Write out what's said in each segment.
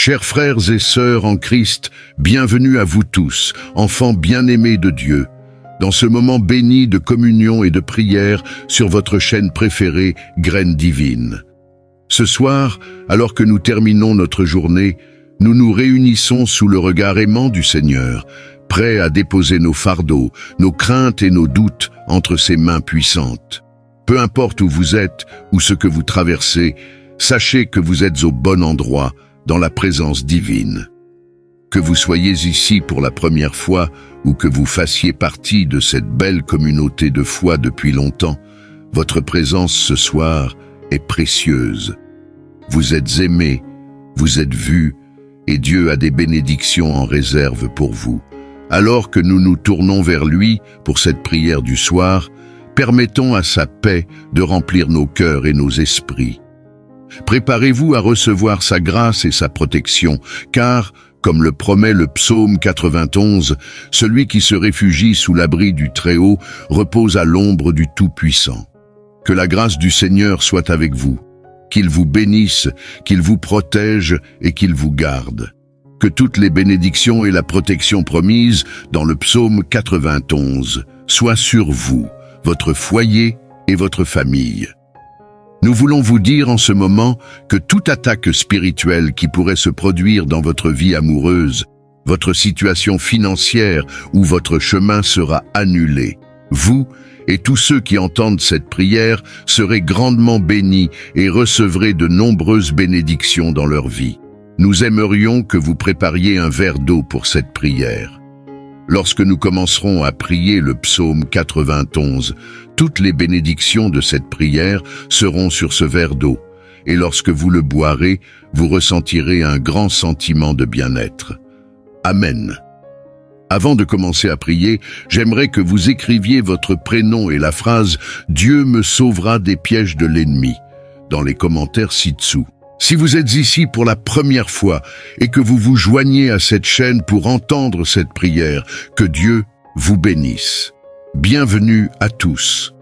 Chers frères et sœurs en Christ, bienvenue à vous tous, enfants bien-aimés de Dieu, dans ce moment béni de communion et de prière sur votre chaîne préférée, Graines Divines. Ce soir, alors que nous terminons notre journée, nous nous réunissons sous le regard aimant du Seigneur, prêts à déposer nos fardeaux, nos craintes et nos doutes entre ses mains puissantes. Peu importe où vous êtes ou ce que vous traversez, sachez que vous êtes au bon endroit, dans la présence divine. Que vous soyez ici pour la première fois ou que vous fassiez partie de cette belle communauté de foi depuis longtemps, votre présence ce soir est précieuse. Vous êtes aimés, vous êtes vus, et Dieu a des bénédictions en réserve pour vous. Alors que nous nous tournons vers lui pour cette prière du soir, permettons à sa paix de remplir nos cœurs et nos esprits. Préparez-vous à recevoir sa grâce et sa protection, car, comme le promet le psaume 91, celui qui se réfugie sous l'abri du Très-Haut repose à l'ombre du Tout-Puissant. Que la grâce du Seigneur soit avec vous, qu'il vous bénisse, qu'il vous protège et qu'il vous garde. Que toutes les bénédictions et la protection promises dans le psaume 91 soient sur vous, votre foyer et votre famille. Nous voulons vous dire en ce moment que toute attaque spirituelle qui pourrait se produire dans votre vie amoureuse, votre situation financière ou votre chemin sera annulé. Vous et tous ceux qui entendent cette prière serez grandement bénis et recevrez de nombreuses bénédictions dans leur vie. Nous aimerions que vous prépariez un verre d'eau pour cette prière. Lorsque nous commencerons à prier le psaume 91, toutes les bénédictions de cette prière seront sur ce verre d'eau, et lorsque vous le boirez, vous ressentirez un grand sentiment de bien-être. Amen. Avant de commencer à prier, j'aimerais que vous écriviez votre prénom et la phrase « Dieu me sauvera des pièges de l'ennemi » dans les commentaires ci-dessous. Si vous êtes ici pour la première fois et que vous vous joignez à cette chaîne pour entendre cette prière, que Dieu vous bénisse. Bienvenue à tous.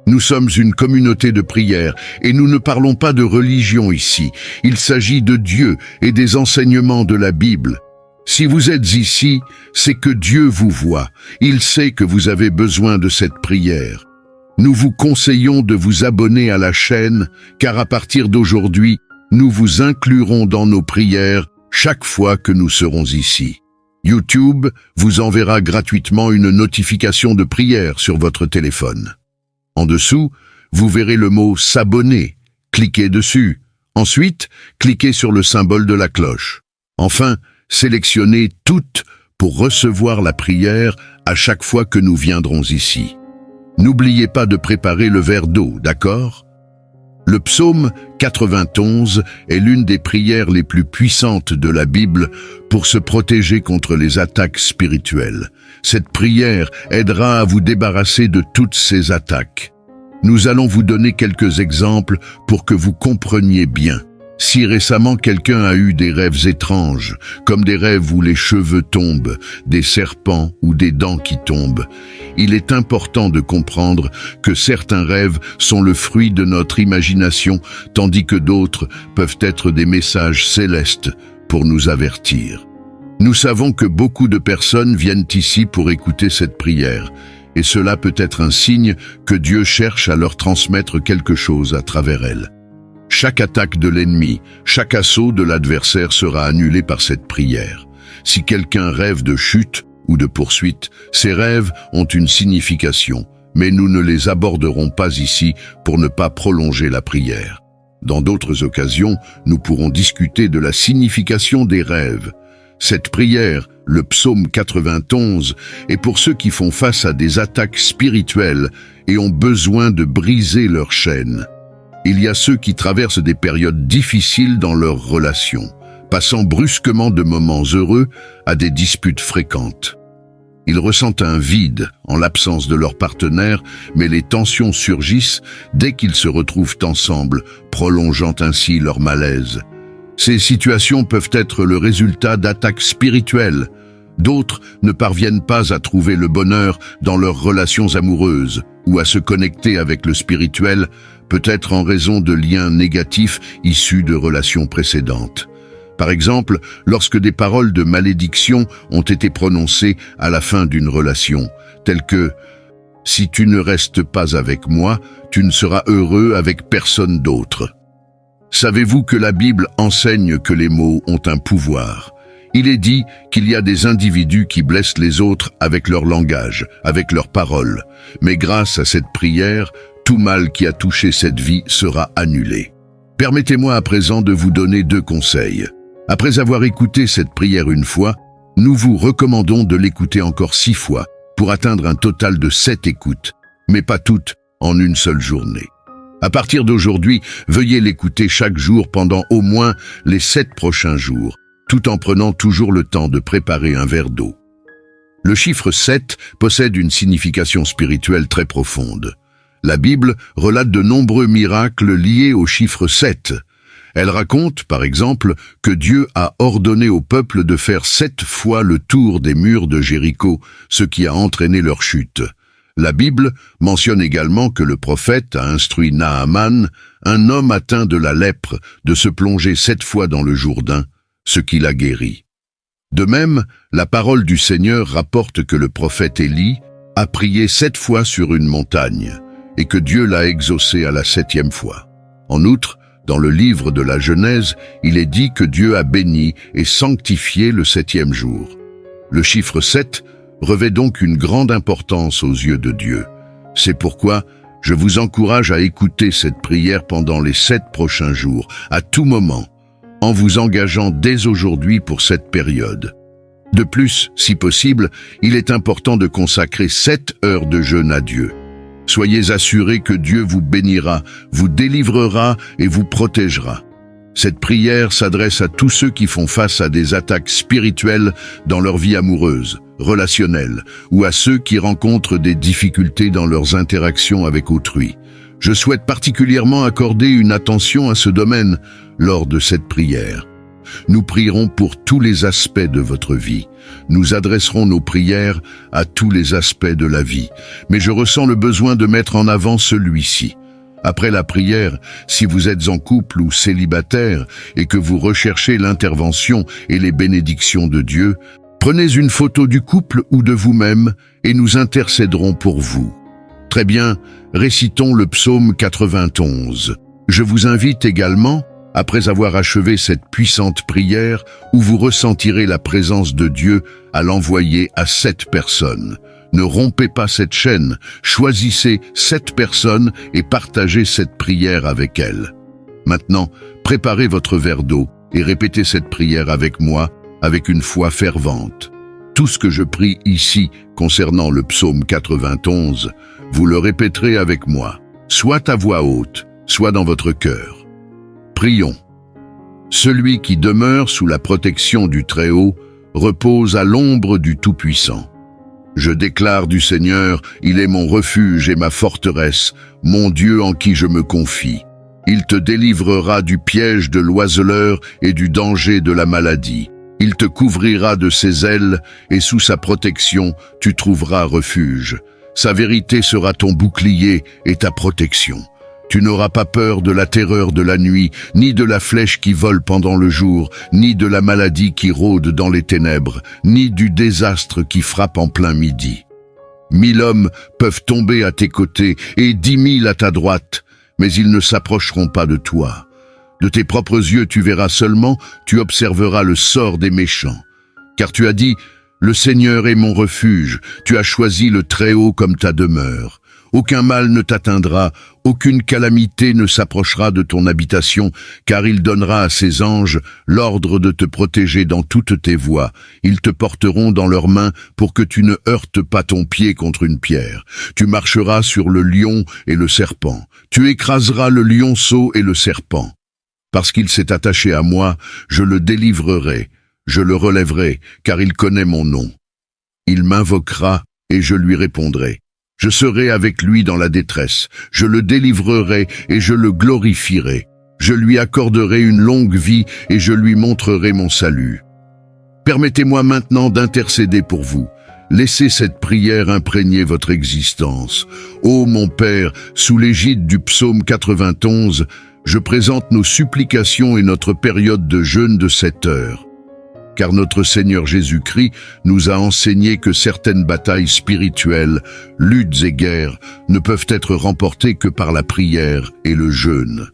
Nous sommes une communauté de prière et nous ne parlons pas de religion ici. Il s'agit de Dieu et des enseignements de la Bible. Si vous êtes ici, c'est que Dieu vous voit. Il sait que vous avez besoin de cette prière. Nous vous conseillons de vous abonner à la chaîne, car à partir d'aujourd'hui, nous vous inclurons dans nos prières chaque fois que nous serons ici. YouTube vous enverra gratuitement une notification de prière sur votre téléphone. En dessous, vous verrez le mot « S'abonner ». Cliquez dessus. Ensuite, cliquez sur le symbole de la cloche. Enfin, sélectionnez « Toutes » pour recevoir la prière à chaque fois que nous viendrons ici. N'oubliez pas de préparer le verre d'eau, d'accord ? Le psaume 91 est l'une des prières les plus puissantes de la Bible pour se protéger contre les attaques spirituelles. Cette prière aidera à vous débarrasser de toutes ces attaques. Nous allons vous donner quelques exemples pour que vous compreniez bien. Si récemment quelqu'un a eu des rêves étranges, comme des rêves où les cheveux tombent, des serpents ou des dents qui tombent, il est important de comprendre que certains rêves sont le fruit de notre imagination, tandis que d'autres peuvent être des messages célestes pour nous avertir. Nous savons que beaucoup de personnes viennent ici pour écouter cette prière, et cela peut être un signe que Dieu cherche à leur transmettre quelque chose à travers elle. Chaque attaque de l'ennemi, chaque assaut de l'adversaire sera annulé par cette prière. Si quelqu'un rêve de chute ou de poursuite, ces rêves ont une signification, mais nous ne les aborderons pas ici pour ne pas prolonger la prière. Dans d'autres occasions, nous pourrons discuter de la signification des rêves. Cette prière, le psaume 91, est pour ceux qui font face à des attaques spirituelles et ont besoin de briser leurs chaînes. Il y a ceux qui traversent des périodes difficiles dans leurs relations, passant brusquement de moments heureux à des disputes fréquentes. Ils ressentent un vide en l'absence de leur partenaire, mais les tensions surgissent dès qu'ils se retrouvent ensemble, prolongeant ainsi leur malaise. Ces situations peuvent être le résultat d'attaques spirituelles. D'autres ne parviennent pas à trouver le bonheur dans leurs relations amoureuses ou à se connecter avec le spirituel, peut-être en raison de liens négatifs issus de relations précédentes. Par exemple, lorsque des paroles de malédiction ont été prononcées à la fin d'une relation, telles que « Si tu ne restes pas avec moi, tu ne seras heureux avec personne d'autre ». Savez-vous que la Bible enseigne que les mots ont un pouvoir? Il est dit qu'il y a des individus qui blessent les autres avec leur langage, avec leurs paroles. Mais grâce à cette prière, tout mal qui a touché cette vie sera annulé. Permettez-moi à présent de vous donner 2 conseils. Après avoir écouté cette prière une fois, nous vous recommandons de l'écouter encore 6 fois pour atteindre un total de 7 écoutes, mais pas toutes en une seule journée. À partir d'aujourd'hui, veuillez l'écouter chaque jour pendant au moins les 7 prochains jours, tout en prenant toujours le temps de préparer un verre d'eau. Le chiffre 7 possède une signification spirituelle très profonde. La Bible relate de nombreux miracles liés au chiffre 7. Elle raconte, par exemple, que Dieu a ordonné au peuple de faire 7 fois le tour des murs de Jéricho, ce qui a entraîné leur chute. La Bible mentionne également que le prophète a instruit Naaman, un homme atteint de la lèpre, de se plonger 7 fois dans le Jourdain, ce qui l'a guéri. De même, la parole du Seigneur rapporte que le prophète Élie a prié 7 fois sur une montagne, et que Dieu l'a exaucé à la 7e fois. En outre, dans le livre de la Genèse, il est dit que Dieu a béni et sanctifié le 7e jour. Le chiffre 7 revêt donc une grande importance aux yeux de Dieu. C'est pourquoi je vous encourage à écouter cette prière pendant les 7 prochains jours, à tout moment, en vous engageant dès aujourd'hui pour cette période. De plus, si possible, il est important de consacrer 7 heures de jeûne à Dieu. Soyez assurés que Dieu vous bénira, vous délivrera et vous protégera. Cette prière s'adresse à tous ceux qui font face à des attaques spirituelles dans leur vie amoureuse, relationnelle, ou à ceux qui rencontrent des difficultés dans leurs interactions avec autrui. Je souhaite particulièrement accorder une attention à ce domaine lors de cette prière. Nous prierons pour tous les aspects de votre vie. Nous adresserons nos prières à tous les aspects de la vie. Mais je ressens le besoin de mettre en avant celui-ci. Après la prière, si vous êtes en couple ou célibataire et que vous recherchez l'intervention et les bénédictions de Dieu, prenez une photo du couple ou de vous-même et nous intercéderons pour vous. Très bien, récitons le psaume 91. Je vous invite également, après avoir achevé cette puissante prière où vous ressentirez la présence de Dieu, à l'envoyer à 7 personnes. Ne rompez pas cette chaîne, choisissez 7 personnes et partagez cette prière avec elles. Maintenant, préparez votre verre d'eau et répétez cette prière avec moi, avec une foi fervente. Tout ce que je prie ici concernant le psaume 91, vous le répéterez avec moi, soit à voix haute, soit dans votre cœur. Prions. Celui qui demeure sous la protection du Très-Haut repose à l'ombre du Tout-Puissant. Je déclare du Seigneur, il est mon refuge et ma forteresse, mon Dieu en qui je me confie. Il te délivrera du piège de l'oiseleur et du danger de la maladie. Il te couvrira de ses ailes et sous sa protection tu trouveras refuge. Sa vérité sera ton bouclier et ta protection. Tu n'auras pas peur de la terreur de la nuit, ni de la flèche qui vole pendant le jour, ni de la maladie qui rôde dans les ténèbres, ni du désastre qui frappe en plein midi. 1000 hommes peuvent tomber à tes côtés et 10 000 à ta droite, mais ils ne s'approcheront pas de toi. De tes propres yeux tu verras seulement, tu observeras le sort des méchants. Car tu as dit, le Seigneur est mon refuge, tu as choisi le Très-Haut comme ta demeure. Aucun mal ne t'atteindra, aucune calamité ne s'approchera de ton habitation, car il donnera à ses anges l'ordre de te protéger dans toutes tes voies. Ils te porteront dans leurs mains pour que tu ne heurtes pas ton pied contre une pierre. Tu marcheras sur le lion et le serpent. Tu écraseras le lionceau et le serpent. Parce qu'il s'est attaché à moi, je le délivrerai, je le relèverai, car il connaît mon nom. Il m'invoquera et je lui répondrai. Je serai avec lui dans la détresse, je le délivrerai et je le glorifierai. Je lui accorderai une longue vie et je lui montrerai mon salut. Permettez-moi maintenant d'intercéder pour vous. Laissez cette prière imprégner votre existence. Ô mon Père, sous l'égide du psaume 91, je présente nos supplications et notre période de jeûne de 7 heures. Car notre Seigneur Jésus-Christ nous a enseigné que certaines batailles spirituelles, luttes et guerres ne peuvent être remportées que par la prière et le jeûne.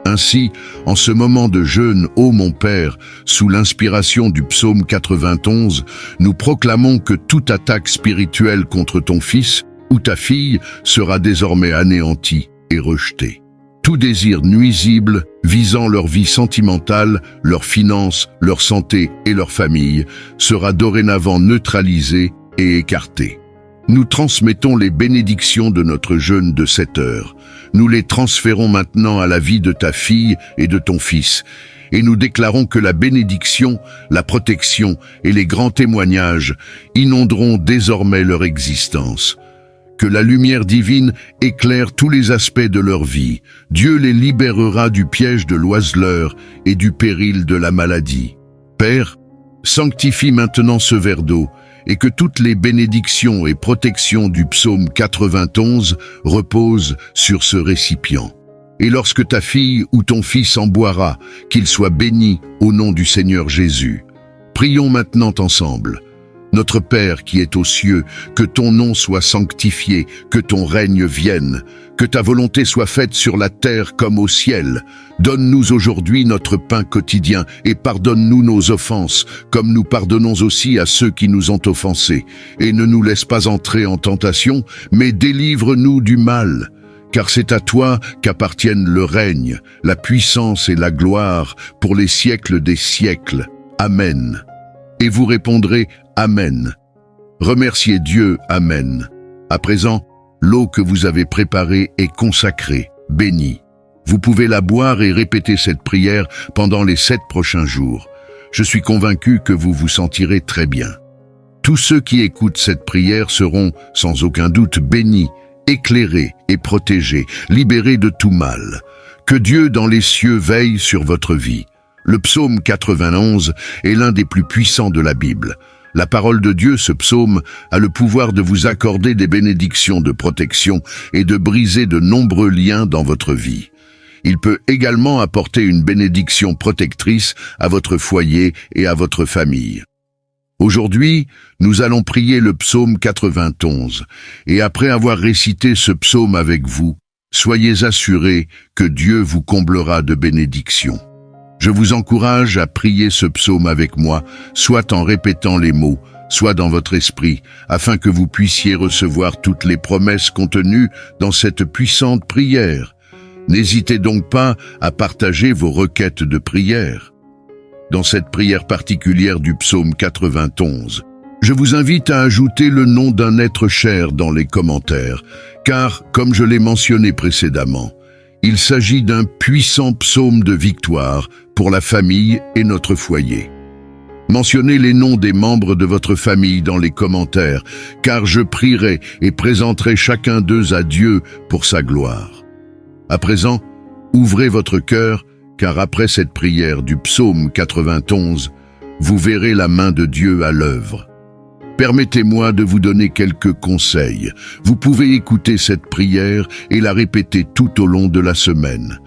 Ainsi, en ce moment de jeûne, ô mon Père, sous l'inspiration du psaume 91, nous proclamons que toute attaque spirituelle contre ton fils ou ta fille sera désormais anéantie et rejetée. Tout désir nuisible visant leur vie sentimentale, leurs finances, leur santé et leur famille sera dorénavant neutralisé et écarté. Nous transmettons les bénédictions de notre jeûne de 7 heures. Nous les transférons maintenant à la vie de ta fille et de ton fils. Et nous déclarons que la bénédiction, la protection et les grands témoignages inonderont désormais leur existence. Que la lumière divine éclaire tous les aspects de leur vie. Dieu les libérera du piège de l'oiseleur et du péril de la maladie. Père, sanctifie maintenant ce verre d'eau et que toutes les bénédictions et protections du psaume 91 reposent sur ce récipient. Et lorsque ta fille ou ton fils en boira, qu'il soit béni au nom du Seigneur Jésus. Prions maintenant ensemble. Notre Père qui es aux cieux, que ton nom soit sanctifié, que ton règne vienne, que ta volonté soit faite sur la terre comme au ciel. Donne-nous aujourd'hui notre pain quotidien et pardonne-nous nos offenses, comme nous pardonnons aussi à ceux qui nous ont offensés. Et ne nous laisse pas entrer en tentation, mais délivre-nous du mal. Car c'est à toi qu'appartiennent le règne, la puissance et la gloire pour les siècles des siècles. Amen. Et vous répondrez Amen. Remerciez Dieu, Amen. À présent, l'eau que vous avez préparée est consacrée, bénie. Vous pouvez la boire et répéter cette prière pendant les 7 prochains jours. Je suis convaincu que vous vous sentirez très bien. Tous ceux qui écoutent cette prière seront, sans aucun doute, bénis, éclairés et protégés, libérés de tout mal. Que Dieu dans les cieux veille sur votre vie. Le psaume 91 est l'un des plus puissants de la Bible. La parole de Dieu, ce psaume, a le pouvoir de vous accorder des bénédictions de protection et de briser de nombreux liens dans votre vie. Il peut également apporter une bénédiction protectrice à votre foyer et à votre famille. Aujourd'hui, nous allons prier le psaume 91, et après avoir récité ce psaume avec vous, soyez assurés que Dieu vous comblera de bénédictions. Je vous encourage à prier ce psaume avec moi, soit en répétant les mots, soit dans votre esprit, afin que vous puissiez recevoir toutes les promesses contenues dans cette puissante prière. N'hésitez donc pas à partager vos requêtes de prière. Dans cette prière particulière du psaume 91, je vous invite à ajouter le nom d'un être cher dans les commentaires, car, comme je l'ai mentionné précédemment, il s'agit d'un puissant psaume de victoire pour la famille et notre foyer. Mentionnez les noms des membres de votre famille dans les commentaires, car je prierai et présenterai chacun d'eux à Dieu pour sa gloire. À présent, ouvrez votre cœur, car après cette prière du psaume 91, vous verrez la main de Dieu à l'œuvre. Permettez-moi de vous donner quelques conseils. Vous pouvez écouter cette prière et la répéter tout au long de la semaine.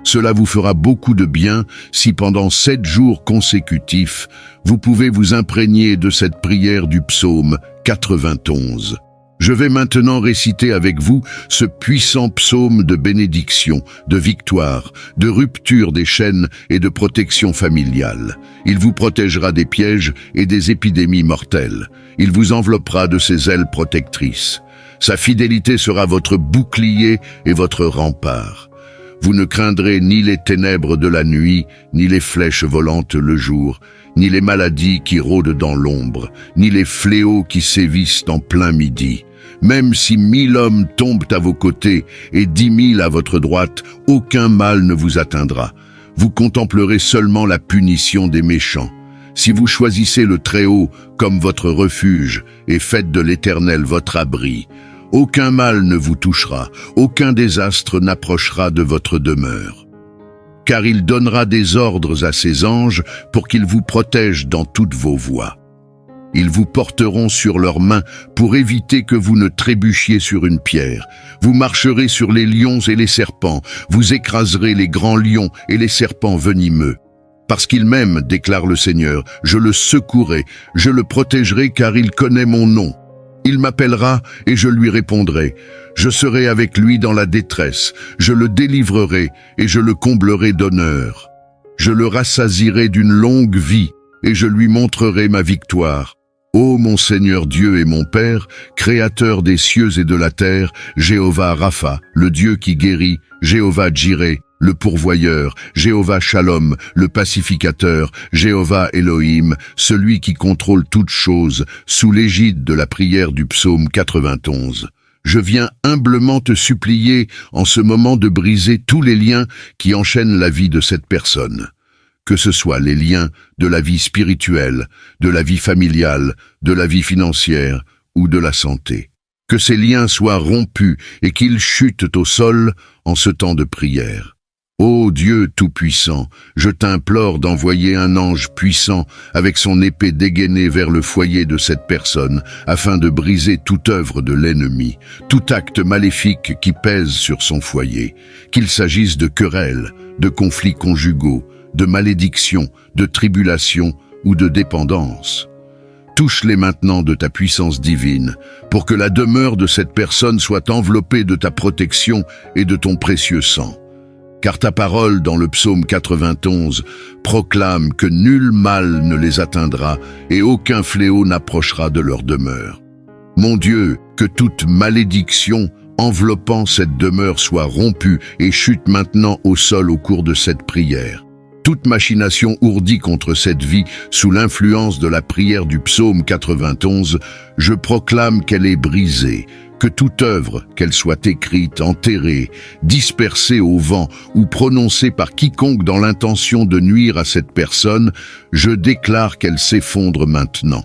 Cela vous fera beaucoup de bien si pendant 7 jours consécutifs, vous pouvez vous imprégner de cette prière du psaume 91. Je vais maintenant réciter avec vous ce puissant psaume de bénédiction, de victoire, de rupture des chaînes et de protection familiale. Il vous protégera des pièges et des épidémies mortelles. Il vous enveloppera de ses ailes protectrices. Sa fidélité sera votre bouclier et votre rempart. Vous ne craindrez ni les ténèbres de la nuit, ni les flèches volantes le jour, ni les maladies qui rôdent dans l'ombre, ni les fléaux qui sévissent en plein midi. Même si 1000 hommes tombent à vos côtés et 10 000 à votre droite, aucun mal ne vous atteindra. Vous contemplerez seulement la punition des méchants. Si vous choisissez le Très-Haut comme votre refuge et faites de l'Éternel votre abri, aucun mal ne vous touchera, aucun désastre n'approchera de votre demeure. Car il donnera des ordres à ses anges pour qu'ils vous protègent dans toutes vos voies. Ils vous porteront sur leurs mains pour éviter que vous ne trébuchiez sur une pierre. Vous marcherez sur les lions et les serpents. Vous écraserez les grands lions et les serpents venimeux. Parce qu'il m'aime, déclare le Seigneur, je le secouerai, je le protégerai car il connaît mon nom. Il m'appellera et je lui répondrai. Je serai avec lui dans la détresse, je le délivrerai et je le comblerai d'honneur. Je le rassasierai d'une longue vie et je lui montrerai ma victoire. Ô mon Seigneur Dieu et mon Père, Créateur des cieux et de la terre, Jéhovah Rapha, le Dieu qui guérit, Jéhovah Jireh, le pourvoyeur, Jéhovah Shalom, le pacificateur, Jéhovah Elohim, celui qui contrôle toutes choses, sous l'égide de la prière du psaume 91. Je viens humblement te supplier en ce moment de briser tous les liens qui enchaînent la vie de cette personne. Que ce soit les liens de la vie spirituelle, de la vie familiale, de la vie financière ou de la santé. Que ces liens soient rompus et qu'ils chutent au sol en ce temps de prière. Ô Dieu Tout-Puissant, je t'implore d'envoyer un ange puissant avec son épée dégainée vers le foyer de cette personne afin de briser toute œuvre de l'ennemi, tout acte maléfique qui pèse sur son foyer, qu'il s'agisse de querelles, de conflits conjugaux, de malédictions, de tribulations ou de dépendance. Touche-les maintenant de ta puissance divine, pour que la demeure de cette personne soit enveloppée de ta protection et de ton précieux sang. Car ta parole dans le psaume 91 proclame que nul mal ne les atteindra et aucun fléau n'approchera de leur demeure. Mon Dieu, que toute malédiction enveloppant cette demeure soit rompue et chute maintenant au sol au cours de cette prière. Toute machination ourdie contre cette vie sous l'influence de la prière du psaume 91, je proclame qu'elle est brisée, que toute œuvre, qu'elle soit écrite, enterrée, dispersée au vent ou prononcée par quiconque dans l'intention de nuire à cette personne, je déclare qu'elle s'effondre maintenant.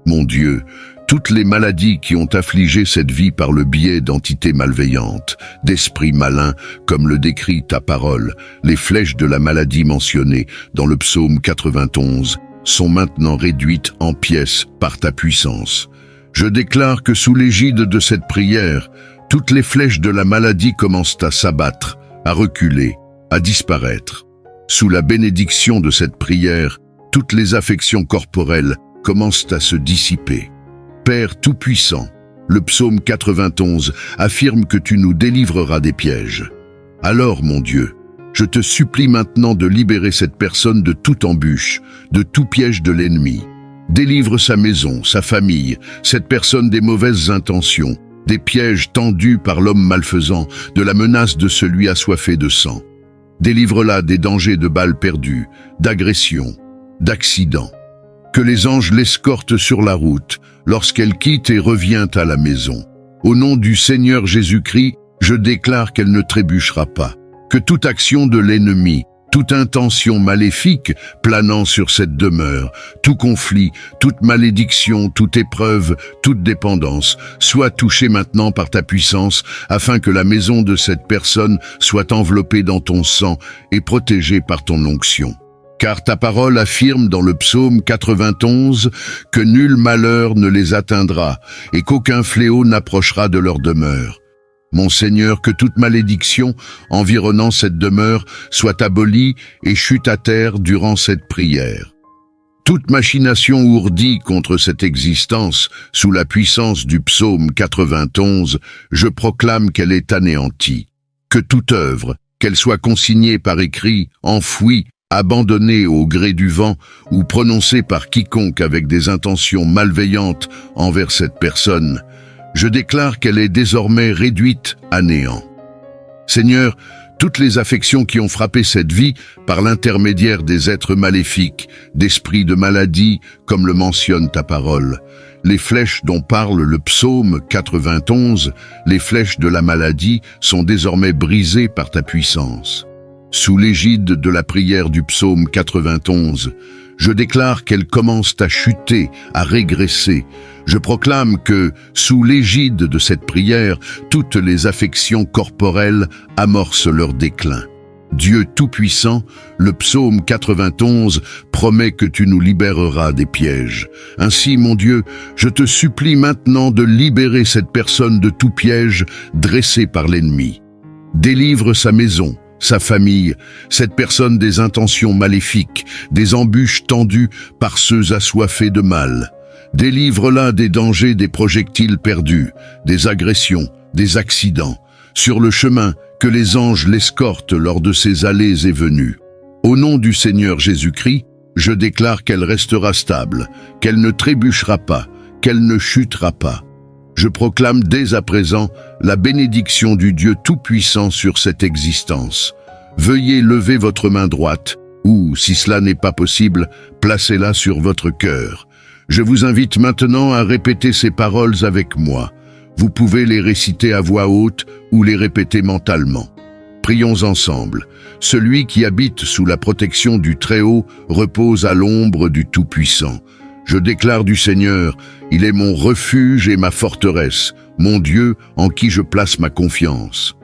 Mon Dieu, toutes les maladies qui ont affligé cette vie par le biais d'entités malveillantes, d'esprits malins, comme le décrit ta parole, les flèches de la maladie mentionnées dans le psaume 91, sont maintenant réduites en pièces par ta puissance. Je déclare que sous l'égide de cette prière, toutes les flèches de la maladie commencent à s'abattre, à reculer, à disparaître. Sous la bénédiction de cette prière, toutes les affections corporelles commencent à se dissiper. Père Tout-Puissant, le psaume 91 affirme que tu nous délivreras des pièges. Alors, mon Dieu, je te supplie maintenant de libérer cette personne de toute embûche, de tout piège de l'ennemi. Délivre sa maison, sa famille, cette personne des mauvaises intentions, des pièges tendus par l'homme malfaisant, de la menace de celui assoiffé de sang. Délivre-la des dangers de balles perdues, d'agressions, d'accidents. Que les anges l'escortent sur la route, lorsqu'elle quitte et revient à la maison. Au nom du Seigneur Jésus-Christ, je déclare qu'elle ne trébuchera pas. Que toute action de l'ennemi, toute intention maléfique planant sur cette demeure, tout conflit, toute malédiction, toute épreuve, toute dépendance, soit touchée maintenant par ta puissance, afin que la maison de cette personne soit enveloppée dans ton sang et protégée par ton onction. Car ta parole affirme dans le psaume 91 que nul malheur ne les atteindra et qu'aucun fléau n'approchera de leur demeure. Mon Seigneur, que toute malédiction environnant cette demeure soit abolie et chute à terre durant cette prière. Toute machination ourdie contre cette existence, sous la puissance du psaume 91, je proclame qu'elle est anéantie. Que toute œuvre, qu'elle soit consignée par écrit, enfouie, abandonnée au gré du vent ou prononcée par quiconque avec des intentions malveillantes envers cette personne, je déclare qu'elle est désormais réduite à néant. Seigneur, toutes les affections qui ont frappé cette vie par l'intermédiaire des êtres maléfiques, d'esprits de maladie, comme le mentionne ta parole, les flèches dont parle le psaume 91, les flèches de la maladie sont désormais brisées par ta puissance. Sous l'égide de la prière du psaume 91, je déclare qu'elles commencent à chuter, à régresser. Je proclame que, sous l'égide de cette prière, toutes les affections corporelles amorcent leur déclin. Dieu Tout-Puissant, le psaume 91 promet que tu nous libéreras des pièges. Ainsi, mon Dieu, je te supplie maintenant de libérer cette personne de tout piège dressé par l'ennemi. Délivre sa maison, sa famille, cette personne des intentions maléfiques, des embûches tendues par ceux assoiffés de mal. Délivre-la des dangers des projectiles perdus, des agressions, des accidents. Sur le chemin, que les anges l'escortent lors de ses allées et venues. Au nom du Seigneur Jésus-Christ, je déclare qu'elle restera stable, qu'elle ne trébuchera pas, qu'elle ne chutera pas. Je proclame dès à présent la bénédiction du Dieu Tout-Puissant sur cette existence. Veuillez lever votre main droite, ou, si cela n'est pas possible, placez-la sur votre cœur. Je vous invite maintenant à répéter ces paroles avec moi. Vous pouvez les réciter à voix haute ou les répéter mentalement. Prions ensemble. Celui qui habite sous la protection du Très-Haut repose à l'ombre du Tout-Puissant. Je déclare du Seigneur, il est mon refuge et ma forteresse, mon Dieu en qui je place ma confiance.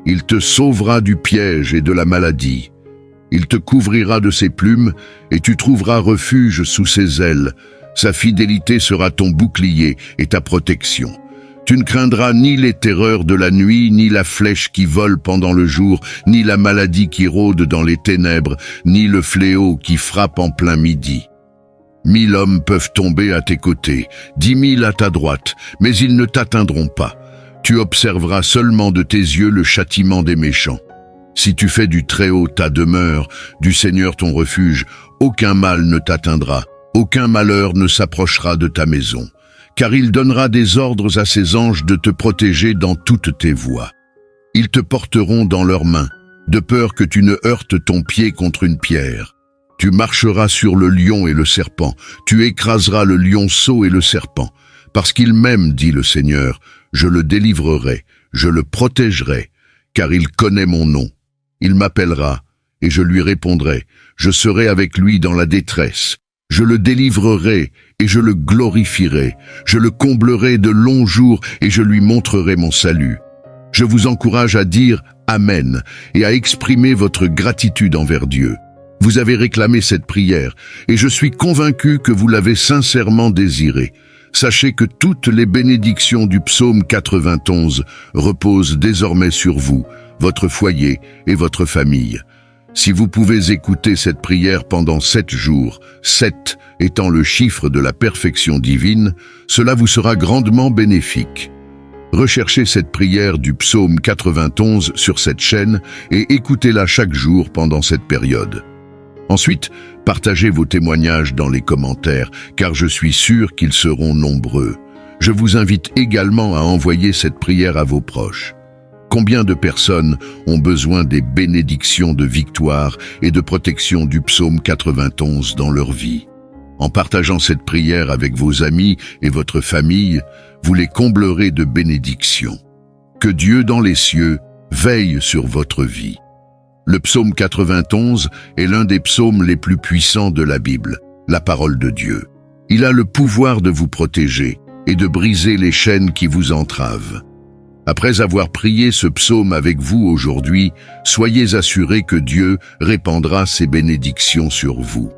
Il te sauvera du piège et de la maladie. Il te couvrira de ses plumes et tu trouveras refuge sous ses ailes. Sa fidélité sera ton bouclier et ta protection. Tu ne craindras ni les terreurs de la nuit, ni la flèche qui vole pendant le jour, ni la maladie qui rôde dans les ténèbres, ni le fléau qui frappe en plein midi. 1000 hommes peuvent tomber à tes côtés, 10 000 à ta droite, mais ils ne t'atteindront pas. Tu observeras seulement de tes yeux le châtiment des méchants. Si tu fais du Très-Haut ta demeure, du Seigneur ton refuge, aucun mal ne t'atteindra, aucun malheur ne s'approchera de ta maison. Car il donnera des ordres à ses anges de te protéger dans toutes tes voies. Ils te porteront dans leurs mains, de peur que tu ne heurtes ton pied contre une pierre. Tu marcheras sur le lion et le serpent, tu écraseras le lionceau et le serpent. Parce qu'il m'aime, dit le Seigneur, je le délivrerai, je le protégerai, car il connaît mon nom. Il m'appellera, et je lui répondrai, je serai avec lui dans la détresse. Je le délivrerai et je le glorifierai. Je le comblerai de longs jours et je lui montrerai mon salut. Je vous encourage à dire Amen et à exprimer votre gratitude envers Dieu. Vous avez réclamé cette prière et je suis convaincu que vous l'avez sincèrement désirée. Sachez que toutes les bénédictions du psaume 91 reposent désormais sur vous, votre foyer et votre famille. Si vous pouvez écouter cette prière pendant 7 jours, 7 étant le chiffre de la perfection divine, cela vous sera grandement bénéfique. Recherchez cette prière du psaume 91 sur cette chaîne et écoutez-la chaque jour pendant cette période. Ensuite, partagez vos témoignages dans les commentaires, car je suis sûr qu'ils seront nombreux. Je vous invite également à envoyer cette prière à vos proches. Combien de personnes ont besoin des bénédictions de victoire et de protection du psaume 91 dans leur vie? En partageant cette prière avec vos amis et votre famille, vous les comblerez de bénédictions. Que Dieu dans les cieux veille sur votre vie. Le psaume 91 est l'un des psaumes les plus puissants de la Bible, la parole de Dieu. Il a le pouvoir de vous protéger et de briser les chaînes qui vous entravent. Après avoir prié ce psaume avec vous aujourd'hui, soyez assurés que Dieu répandra ses bénédictions sur vous.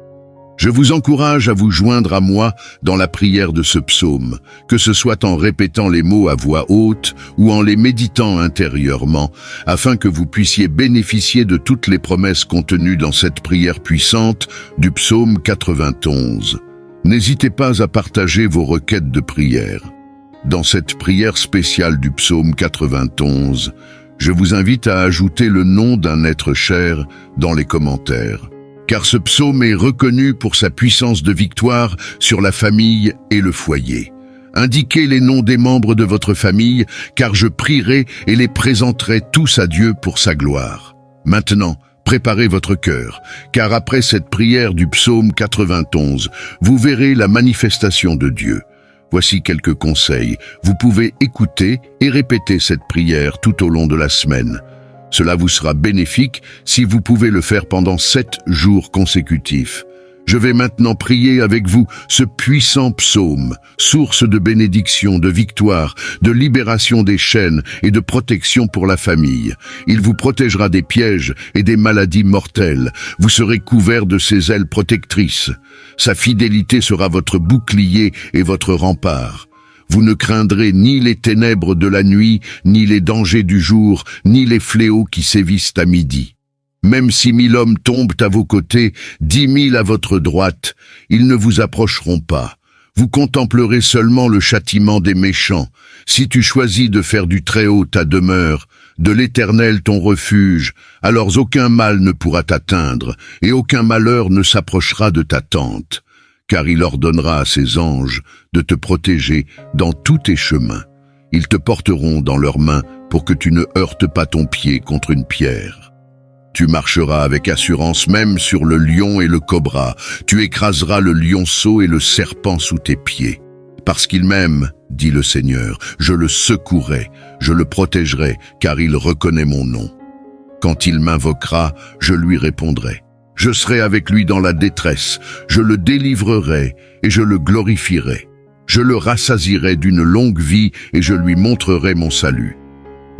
Je vous encourage à vous joindre à moi dans la prière de ce psaume, que ce soit en répétant les mots à voix haute ou en les méditant intérieurement, afin que vous puissiez bénéficier de toutes les promesses contenues dans cette prière puissante du psaume 91. N'hésitez pas à partager vos requêtes de prière. Dans cette prière spéciale du psaume 91, je vous invite à ajouter le nom d'un être cher dans les commentaires. Car ce psaume est reconnu pour sa puissance de victoire sur la famille et le foyer. Indiquez les noms des membres de votre famille, car je prierai et les présenterai tous à Dieu pour sa gloire. Maintenant, préparez votre cœur, car après cette prière du psaume 91, vous verrez la manifestation de Dieu. Voici quelques conseils. Vous pouvez écouter et répéter cette prière tout au long de la semaine. Cela vous sera bénéfique si vous pouvez le faire pendant 7 jours consécutifs. Je vais maintenant prier avec vous ce puissant psaume, source de bénédiction, de victoire, de libération des chaînes et de protection pour la famille. Il vous protégera des pièges et des maladies mortelles. Vous serez couverts de ses ailes protectrices. Sa fidélité sera votre bouclier et votre rempart. Vous ne craindrez ni les ténèbres de la nuit, ni les dangers du jour, ni les fléaux qui sévissent à midi. Même si 1000 hommes tombent à vos côtés, 10 000 à votre droite, ils ne vous approcheront pas. Vous contemplerez seulement le châtiment des méchants. Si tu choisis de faire du Très-Haut ta demeure, de l'Éternel ton refuge, alors aucun mal ne pourra t'atteindre, et aucun malheur ne s'approchera de ta tente. Car il ordonnera à ses anges de te protéger dans tous tes chemins. Ils te porteront dans leurs mains pour que tu ne heurtes pas ton pied contre une pierre. Tu marcheras avec assurance même sur le lion et le cobra. Tu écraseras le lionceau et le serpent sous tes pieds. Parce qu'il m'aime, dit le Seigneur, je le secouerai, je le protégerai, car il reconnaît mon nom. Quand il m'invoquera, je lui répondrai. Je serai avec lui dans la détresse, je le délivrerai et je le glorifierai. Je le rassasierai d'une longue vie et je lui montrerai mon salut.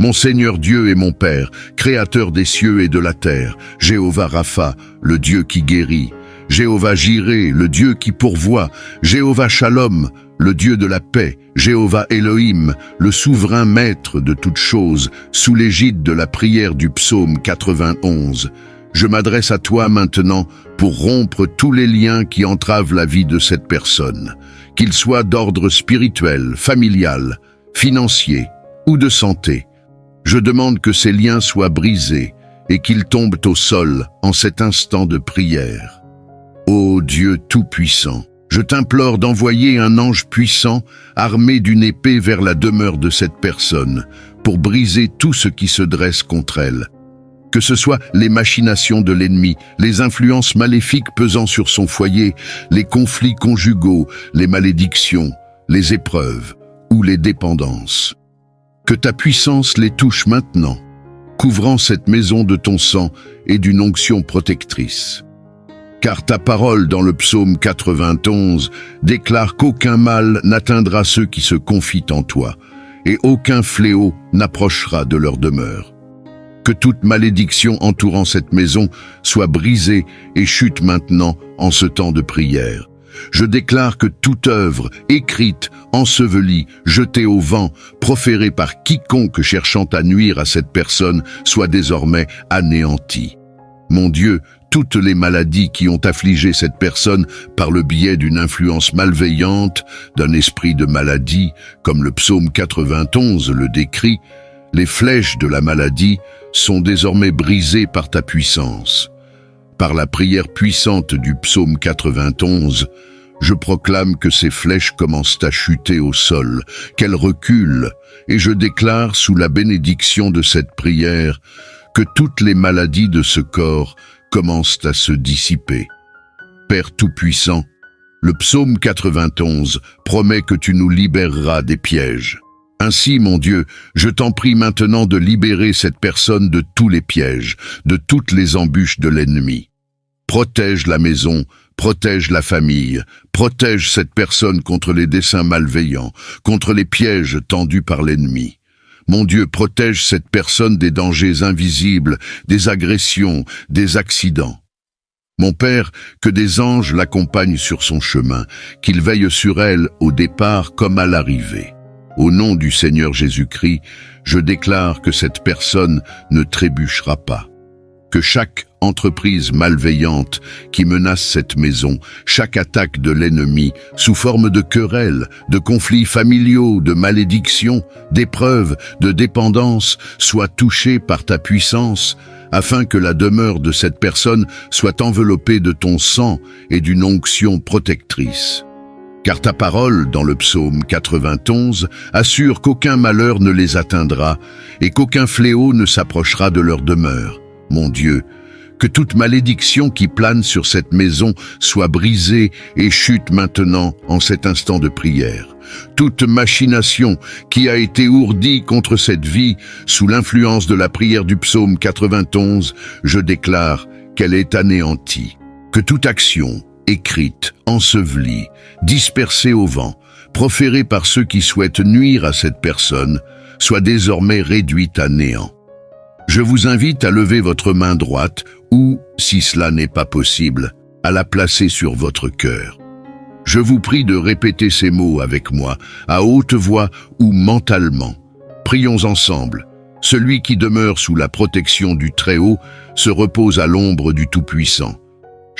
Mon Seigneur Dieu est mon Père, créateur des cieux et de la terre, Jéhovah Rapha, le Dieu qui guérit, Jéhovah Jiré, le Dieu qui pourvoit, Jéhovah Shalom, le Dieu de la paix, Jéhovah Elohim, le souverain maître de toutes choses, sous l'égide de la prière du psaume 91. Je m'adresse à toi maintenant pour rompre tous les liens qui entravent la vie de cette personne, qu'ils soient d'ordre spirituel, familial, financier ou de santé. Je demande que ces liens soient brisés et qu'ils tombent au sol en cet instant de prière. Ô Dieu Tout-Puissant, je t'implore d'envoyer un ange puissant armé d'une épée vers la demeure de cette personne pour briser tout ce qui se dresse contre elle. Que ce soit les machinations de l'ennemi, les influences maléfiques pesant sur son foyer, les conflits conjugaux, les malédictions, les épreuves ou les dépendances. Que ta puissance les touche maintenant, couvrant cette maison de ton sang et d'une onction protectrice. Car ta parole dans le psaume 91 déclare qu'aucun mal n'atteindra ceux qui se confient en toi, et aucun fléau n'approchera de leur demeure. Que toute malédiction entourant cette maison soit brisée et chute maintenant en ce temps de prière. Je déclare que toute œuvre, écrite, ensevelie, jetée au vent, proférée par quiconque cherchant à nuire à cette personne, soit désormais anéantie. Mon Dieu, toutes les maladies qui ont affligé cette personne par le biais d'une influence malveillante, d'un esprit de maladie, comme le psaume 91 le décrit, les flèches de la maladie sont désormais brisées par ta puissance. Par la prière puissante du psaume 91, je proclame que ces flèches commencent à chuter au sol, qu'elles reculent, et je déclare sous la bénédiction de cette prière que toutes les maladies de ce corps commencent à se dissiper. Père Tout-Puissant, le psaume 91 promet que tu nous libéreras des pièges. Ainsi, mon Dieu, je t'en prie maintenant de libérer cette personne de tous les pièges, de toutes les embûches de l'ennemi. Protège la maison, protège la famille, protège cette personne contre les desseins malveillants, contre les pièges tendus par l'ennemi. Mon Dieu, protège cette personne des dangers invisibles, des agressions, des accidents. Mon Père, que des anges l'accompagnent sur son chemin, qu'ils veillent sur elle au départ comme à l'arrivée. Au nom du Seigneur Jésus-Christ, je déclare que cette personne ne trébuchera pas. Que chaque entreprise malveillante qui menace cette maison, chaque attaque de l'ennemi, sous forme de querelles, de conflits familiaux, de malédictions, d'épreuves, de dépendance, soit touchée par ta puissance, afin que la demeure de cette personne soit enveloppée de ton sang et d'une onction protectrice. Car ta parole, dans le psaume 91, assure qu'aucun malheur ne les atteindra et qu'aucun fléau ne s'approchera de leur demeure. Mon Dieu, que toute malédiction qui plane sur cette maison soit brisée et chute maintenant en cet instant de prière. Toute machination qui a été ourdie contre cette vie sous l'influence de la prière du psaume 91, je déclare qu'elle est anéantie. Que toute action, écrite, ensevelie, dispersée au vent, proférée par ceux qui souhaitent nuire à cette personne, soit désormais réduite à néant. Je vous invite à lever votre main droite ou, si cela n'est pas possible, à la placer sur votre cœur. Je vous prie de répéter ces mots avec moi, à haute voix ou mentalement. Prions ensemble. Celui qui demeure sous la protection du Très-Haut se repose à l'ombre du Tout-Puissant.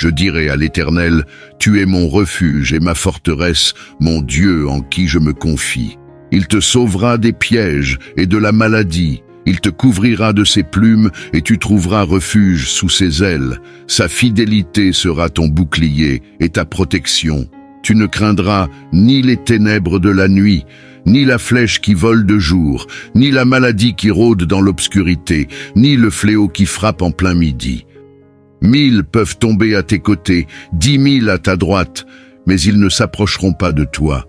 Je dirai à l'Éternel, tu es mon refuge et ma forteresse, mon Dieu en qui je me confie. Il te sauvera des pièges et de la maladie. Il te couvrira de ses plumes et tu trouveras refuge sous ses ailes. Sa fidélité sera ton bouclier et ta protection. Tu ne craindras ni les ténèbres de la nuit, ni la flèche qui vole de jour, ni la maladie qui rôde dans l'obscurité, ni le fléau qui frappe en plein midi. 1000 peuvent tomber à tes côtés, 10 000 à ta droite, mais ils ne s'approcheront pas de toi.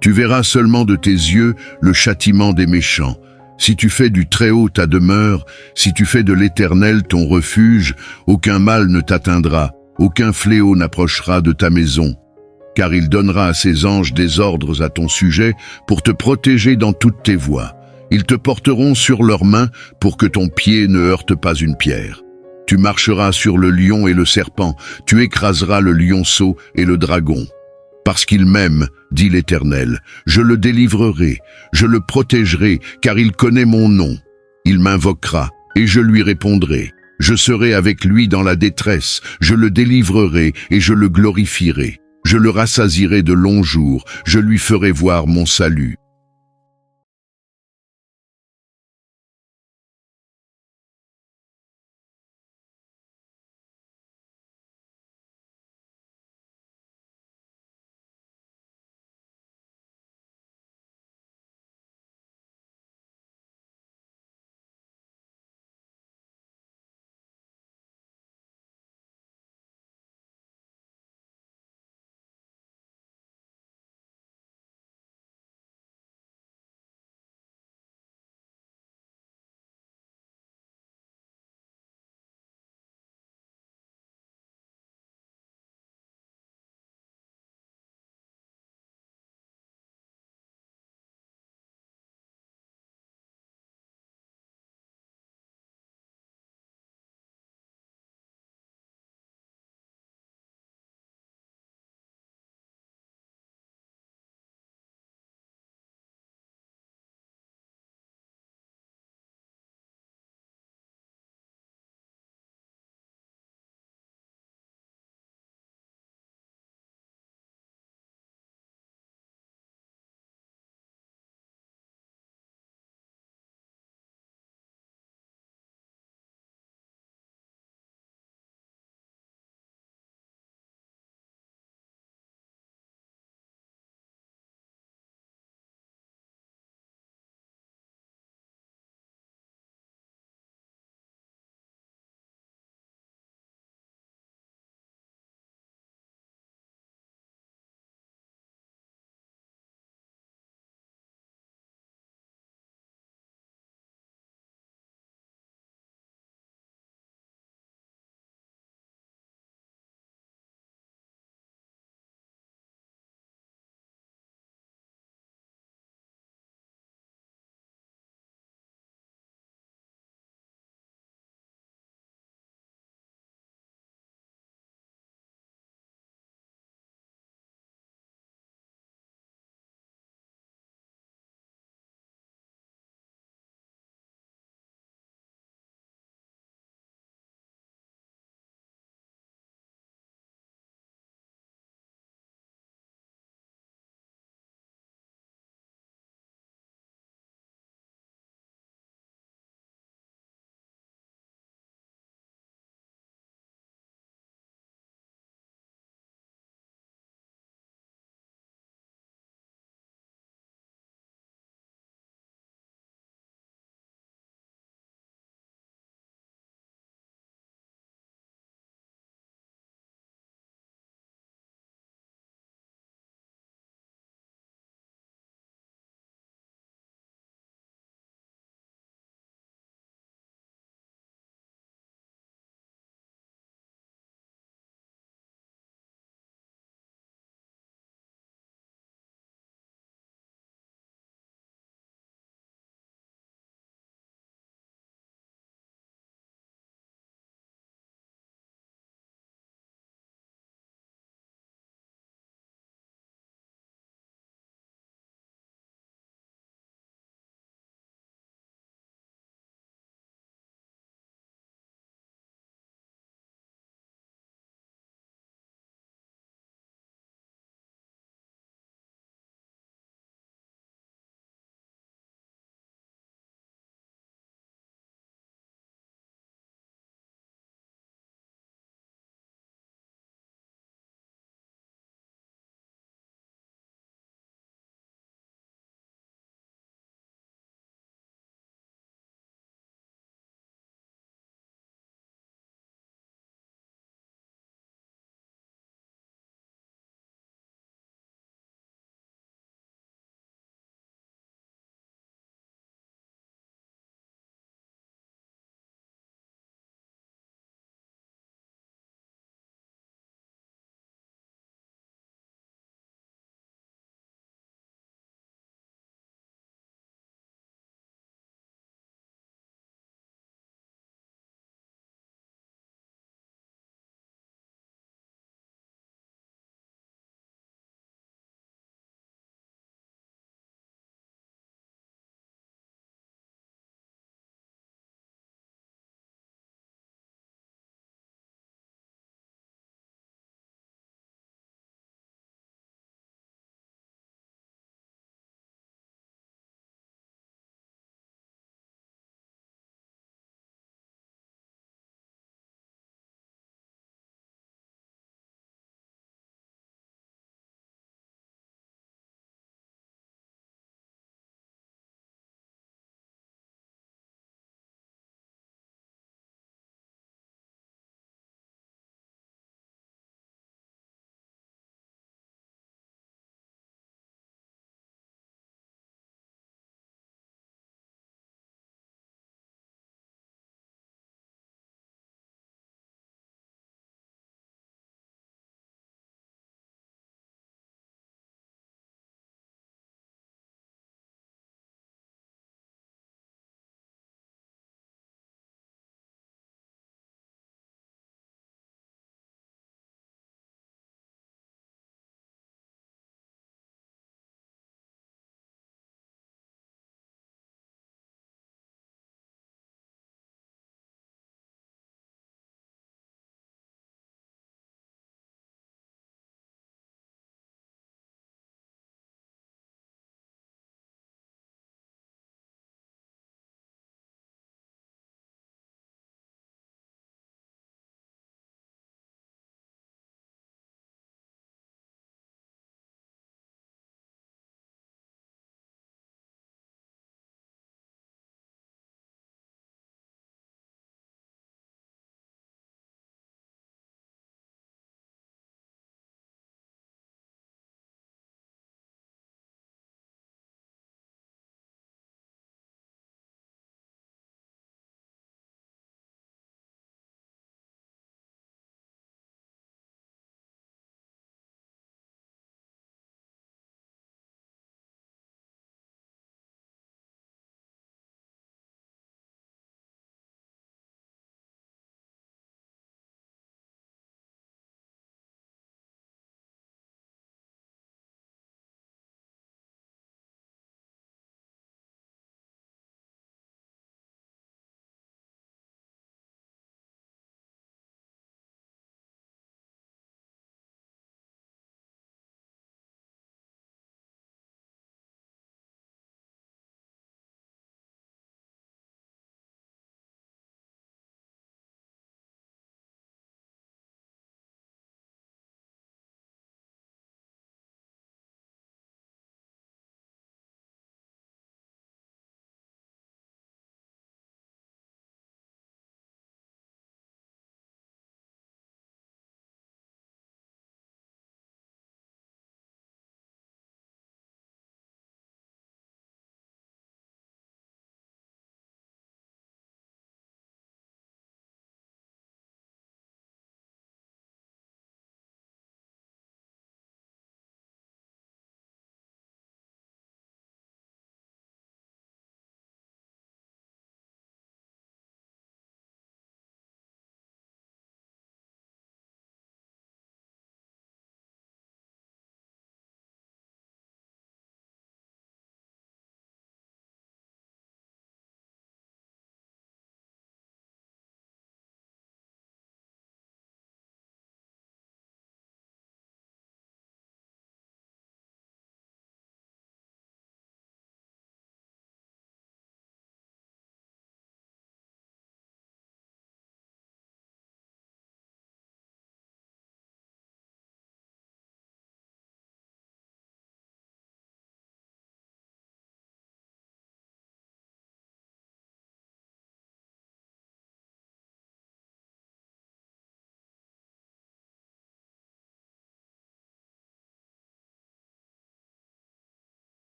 Tu verras seulement de tes yeux le châtiment des méchants. Si tu fais du Très-Haut ta demeure, si tu fais de l'Éternel ton refuge, aucun mal ne t'atteindra, aucun fléau n'approchera de ta maison. Car il donnera à ses anges des ordres à ton sujet pour te protéger dans toutes tes voies. Ils te porteront sur leurs mains pour que ton pied ne heurte pas une pierre. Tu marcheras sur le lion et le serpent, tu écraseras le lionceau et le dragon. Parce qu'il m'aime, dit l'Éternel, je le délivrerai, je le protégerai, car il connaît mon nom. Il m'invoquera, et je lui répondrai. Je serai avec lui dans la détresse, je le délivrerai et je le glorifierai. Je le rassasierai de longs jours, je lui ferai voir mon salut.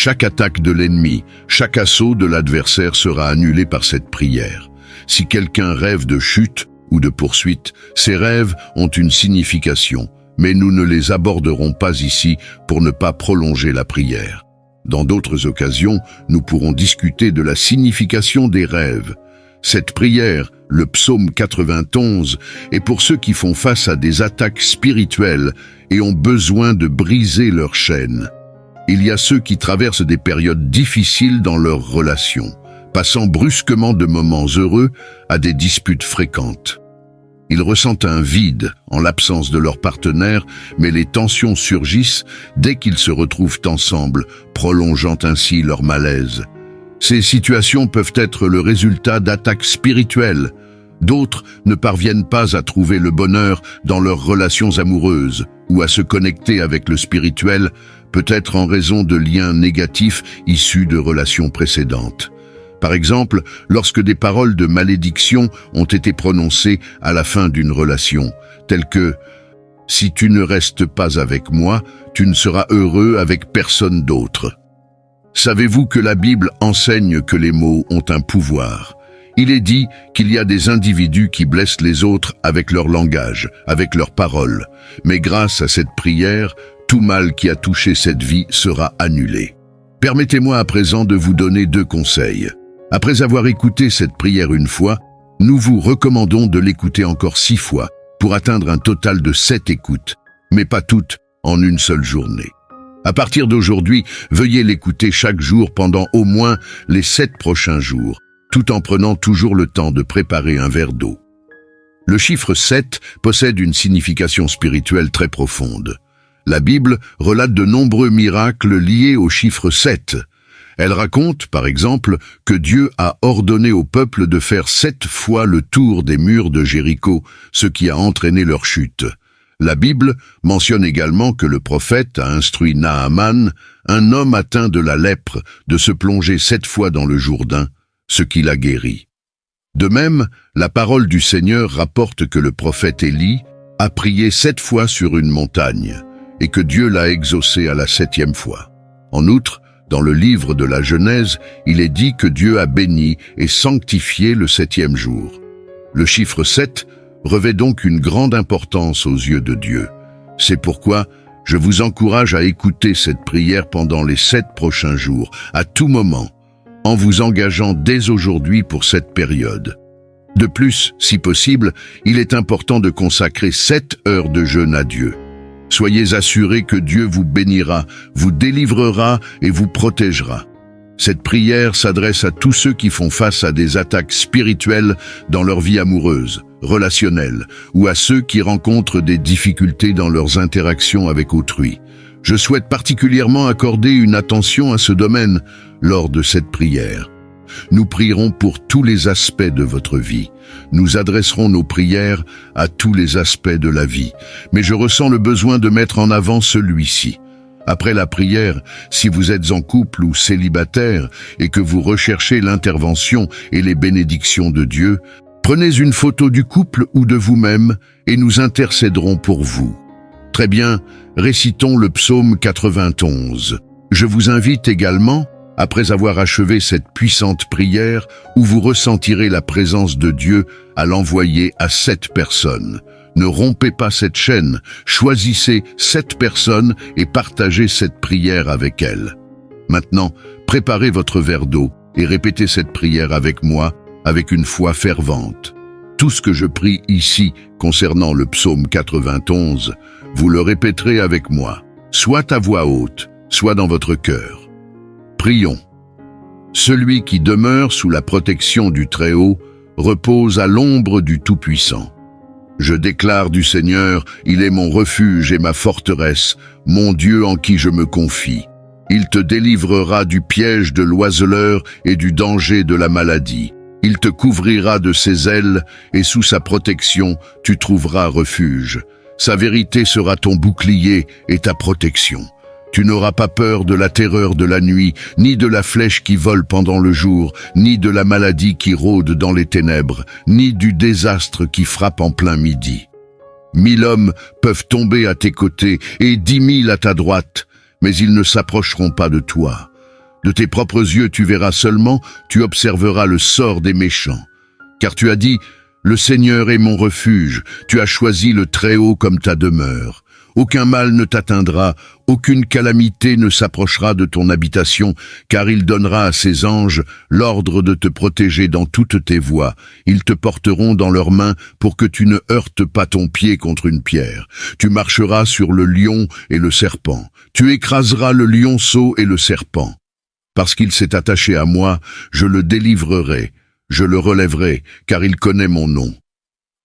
chaque attaque de l'ennemi, chaque assaut de l'adversaire sera annulé par cette prière. Si quelqu'un rêve de chute ou de poursuite, ces rêves ont une signification, mais nous ne les aborderons pas ici pour ne pas prolonger la prière. Dans d'autres occasions, nous pourrons discuter de la signification des rêves. Cette prière, le psaume 91, est pour ceux qui font face à des attaques spirituelles et ont besoin de briser leurs chaînes. Il y a ceux qui traversent des périodes difficiles dans leurs relations, passant brusquement de moments heureux à des disputes fréquentes. Ils ressentent un vide en l'absence de leur partenaire, mais les tensions surgissent dès qu'ils se retrouvent ensemble, prolongeant ainsi leur malaise. Ces situations peuvent être le résultat d'attaques spirituelles. D'autres ne parviennent pas à trouver le bonheur dans leurs relations amoureuses ou à se connecter avec le spirituel, peut-être en raison de liens négatifs issus de relations précédentes. Par exemple, lorsque des paroles de malédiction ont été prononcées à la fin d'une relation, telles que « Si tu ne restes pas avec moi, tu ne seras heureux avec personne d'autre ». Savez-vous que la Bible enseigne que les mots ont un pouvoir? Il est dit qu'il y a des individus qui blessent les autres avec leur langage, avec leurs paroles. Mais grâce à cette prière, tout mal qui a touché cette vie sera annulé. Permettez-moi à présent de vous donner 2 conseils. Après avoir écouté cette prière une fois, nous vous recommandons de l'écouter encore 6 fois pour atteindre un total de 7 écoutes, mais pas toutes en une seule journée. À partir d'aujourd'hui, veuillez l'écouter chaque jour pendant au moins les 7 prochains jours, tout en prenant toujours le temps de préparer un verre d'eau. Le chiffre 7 possède une signification spirituelle très profonde. La Bible relate de nombreux miracles liés au chiffre 7. Elle raconte, par exemple, que Dieu a ordonné au peuple de faire 7 fois le tour des murs de Jéricho, ce qui a entraîné leur chute. La Bible mentionne également que le prophète a instruit Naaman, un homme atteint de la lèpre, de se plonger 7 fois dans le Jourdain, ce qui l'a guéri. De même, la parole du Seigneur rapporte que le prophète Élie a prié 7 fois sur une montagne, et que Dieu l'a exaucé à la 7e fois. En outre, dans le livre de la Genèse, il est dit que Dieu a béni et sanctifié le 7e jour. Le chiffre 7 revêt donc une grande importance aux yeux de Dieu. C'est pourquoi je vous encourage à écouter cette prière pendant les 7 prochains jours, à tout moment, en vous engageant dès aujourd'hui pour cette période. De plus, si possible, il est important de consacrer 7 heures de jeûne à Dieu. Soyez assurés que Dieu vous bénira, vous délivrera et vous protégera. Cette prière s'adresse à tous ceux qui font face à des attaques spirituelles dans leur vie amoureuse, relationnelle, ou à ceux qui rencontrent des difficultés dans leurs interactions avec autrui. Je souhaite particulièrement accorder une attention à ce domaine lors de cette prière. Nous prierons pour tous les aspects de votre vie. Nous adresserons nos prières à tous les aspects de la vie, mais je ressens le besoin de mettre en avant celui-ci. Après la prière, si vous êtes en couple ou célibataire et que vous recherchez l'intervention et les bénédictions de Dieu, prenez une photo du couple ou de vous-même et nous intercéderons pour vous. Très bien, récitons le psaume 91. Je vous invite également, après avoir achevé cette puissante prière où vous ressentirez la présence de Dieu, à l'envoyer à 7 personnes. Ne rompez pas cette chaîne, choisissez 7 personnes et partagez cette prière avec elles. Maintenant, préparez votre verre d'eau et répétez cette prière avec moi, avec une foi fervente. Tout ce que je prie ici concernant le psaume 91, vous le répéterez avec moi, soit à voix haute, soit dans votre cœur. Prions. Celui qui demeure sous la protection du Très-Haut repose à l'ombre du Tout-Puissant. Je déclare du Seigneur, il est mon refuge et ma forteresse, mon Dieu en qui je me confie. Il te délivrera du piège de l'oiseleur et du danger de la maladie. Il te couvrira de ses ailes et sous sa protection, tu trouveras refuge. Sa vérité sera ton bouclier et ta protection. Tu n'auras pas peur de la terreur de la nuit, ni de la flèche qui vole pendant le jour, ni de la maladie qui rôde dans les ténèbres, ni du désastre qui frappe en plein midi. 1000 hommes peuvent tomber à tes côtés et 10 000 à ta droite, mais ils ne s'approcheront pas de toi. De tes propres yeux tu verras seulement, tu observeras le sort des méchants. Car tu as dit, le Seigneur est mon refuge, tu as choisi le Très-Haut comme ta demeure. Aucun mal ne t'atteindra, aucune calamité ne s'approchera de ton habitation, car il donnera à ses anges l'ordre de te protéger dans toutes tes voies. Ils te porteront dans leurs mains pour que tu ne heurtes pas ton pied contre une pierre. Tu marcheras sur le lion et le serpent. Tu écraseras le lionceau et le serpent. Parce qu'il s'est attaché à moi, je le délivrerai, je le relèverai, car il connaît mon nom.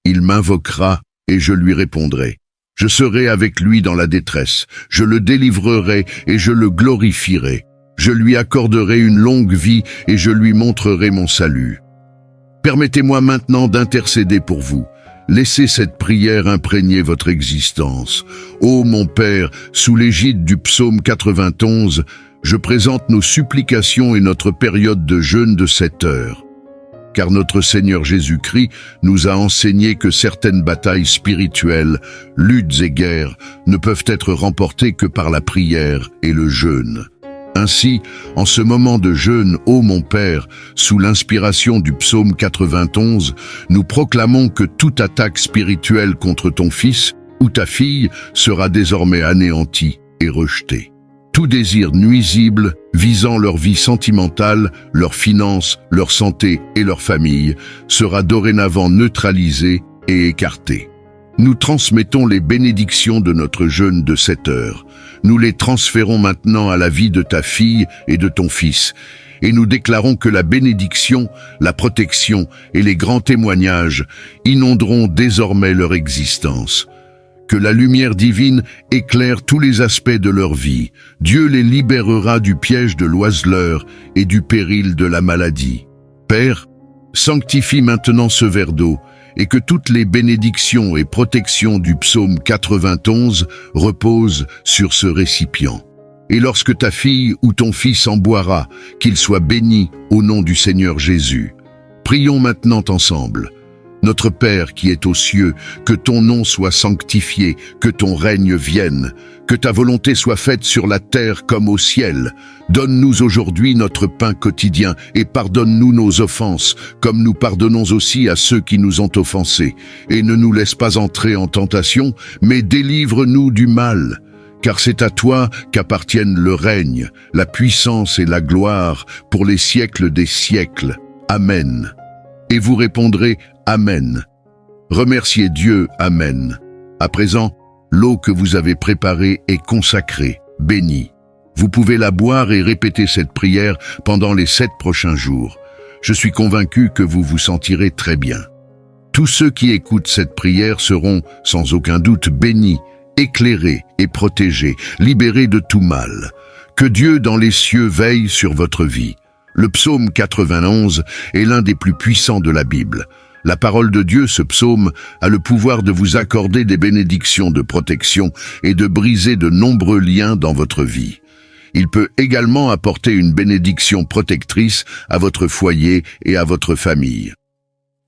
Il m'invoquera et je lui répondrai. Je serai avec lui dans la détresse, je le délivrerai et je le glorifierai. Je lui accorderai une longue vie et je lui montrerai mon salut. Permettez-moi maintenant d'intercéder pour vous. Laissez cette prière imprégner votre existence. Ô mon Père, sous l'égide du psaume 91, je présente nos supplications et notre période de jeûne de 7 heures. Car notre Seigneur Jésus-Christ nous a enseigné que certaines batailles spirituelles, luttes et guerres ne peuvent être remportées que par la prière et le jeûne. Ainsi, en ce moment de jeûne, ô mon Père, sous l'inspiration du psaume 91, nous proclamons que toute attaque spirituelle contre ton fils ou ta fille sera désormais anéantie et rejetée. Tout désir nuisible visant leur vie sentimentale, leurs finances, leur santé et leur famille sera dorénavant neutralisé et écarté. Nous transmettons les bénédictions de notre jeûne de 7 heures. Nous les transférons maintenant à la vie de ta fille et de ton fils. Et nous déclarons que la bénédiction, la protection et les grands témoignages inonderont désormais leur existence. Que la lumière divine éclaire tous les aspects de leur vie. Dieu les libérera du piège de l'oiseleur et du péril de la maladie. Père, sanctifie maintenant ce verre d'eau et que toutes les bénédictions et protections du psaume 91 reposent sur ce récipient. Et lorsque ta fille ou ton fils en boira, qu'il soit béni au nom du Seigneur Jésus. Prions maintenant ensemble. Notre Père qui es aux cieux, que ton nom soit sanctifié, que ton règne vienne, que ta volonté soit faite sur la terre comme au ciel. Donne-nous aujourd'hui notre pain quotidien et pardonne-nous nos offenses, comme nous pardonnons aussi à ceux qui nous ont offensés. Et ne nous laisse pas entrer en tentation, mais délivre-nous du mal. Car c'est à toi qu'appartiennent le règne, la puissance et la gloire pour les siècles des siècles. Amen. Et vous répondrez Amen. Remerciez Dieu, Amen. À présent, l'eau que vous avez préparée est consacrée, bénie. Vous pouvez la boire et répéter cette prière pendant les 7 prochains jours. Je suis convaincu que vous vous sentirez très bien. Tous ceux qui écoutent cette prière seront, sans aucun doute, bénis, éclairés et protégés, libérés de tout mal. Que Dieu dans les cieux veille sur votre vie. Le psaume 91 est l'un des plus puissants de la Bible. La parole de Dieu, ce psaume, a le pouvoir de vous accorder des bénédictions de protection et de briser de nombreux liens dans votre vie. Il peut également apporter une bénédiction protectrice à votre foyer et à votre famille.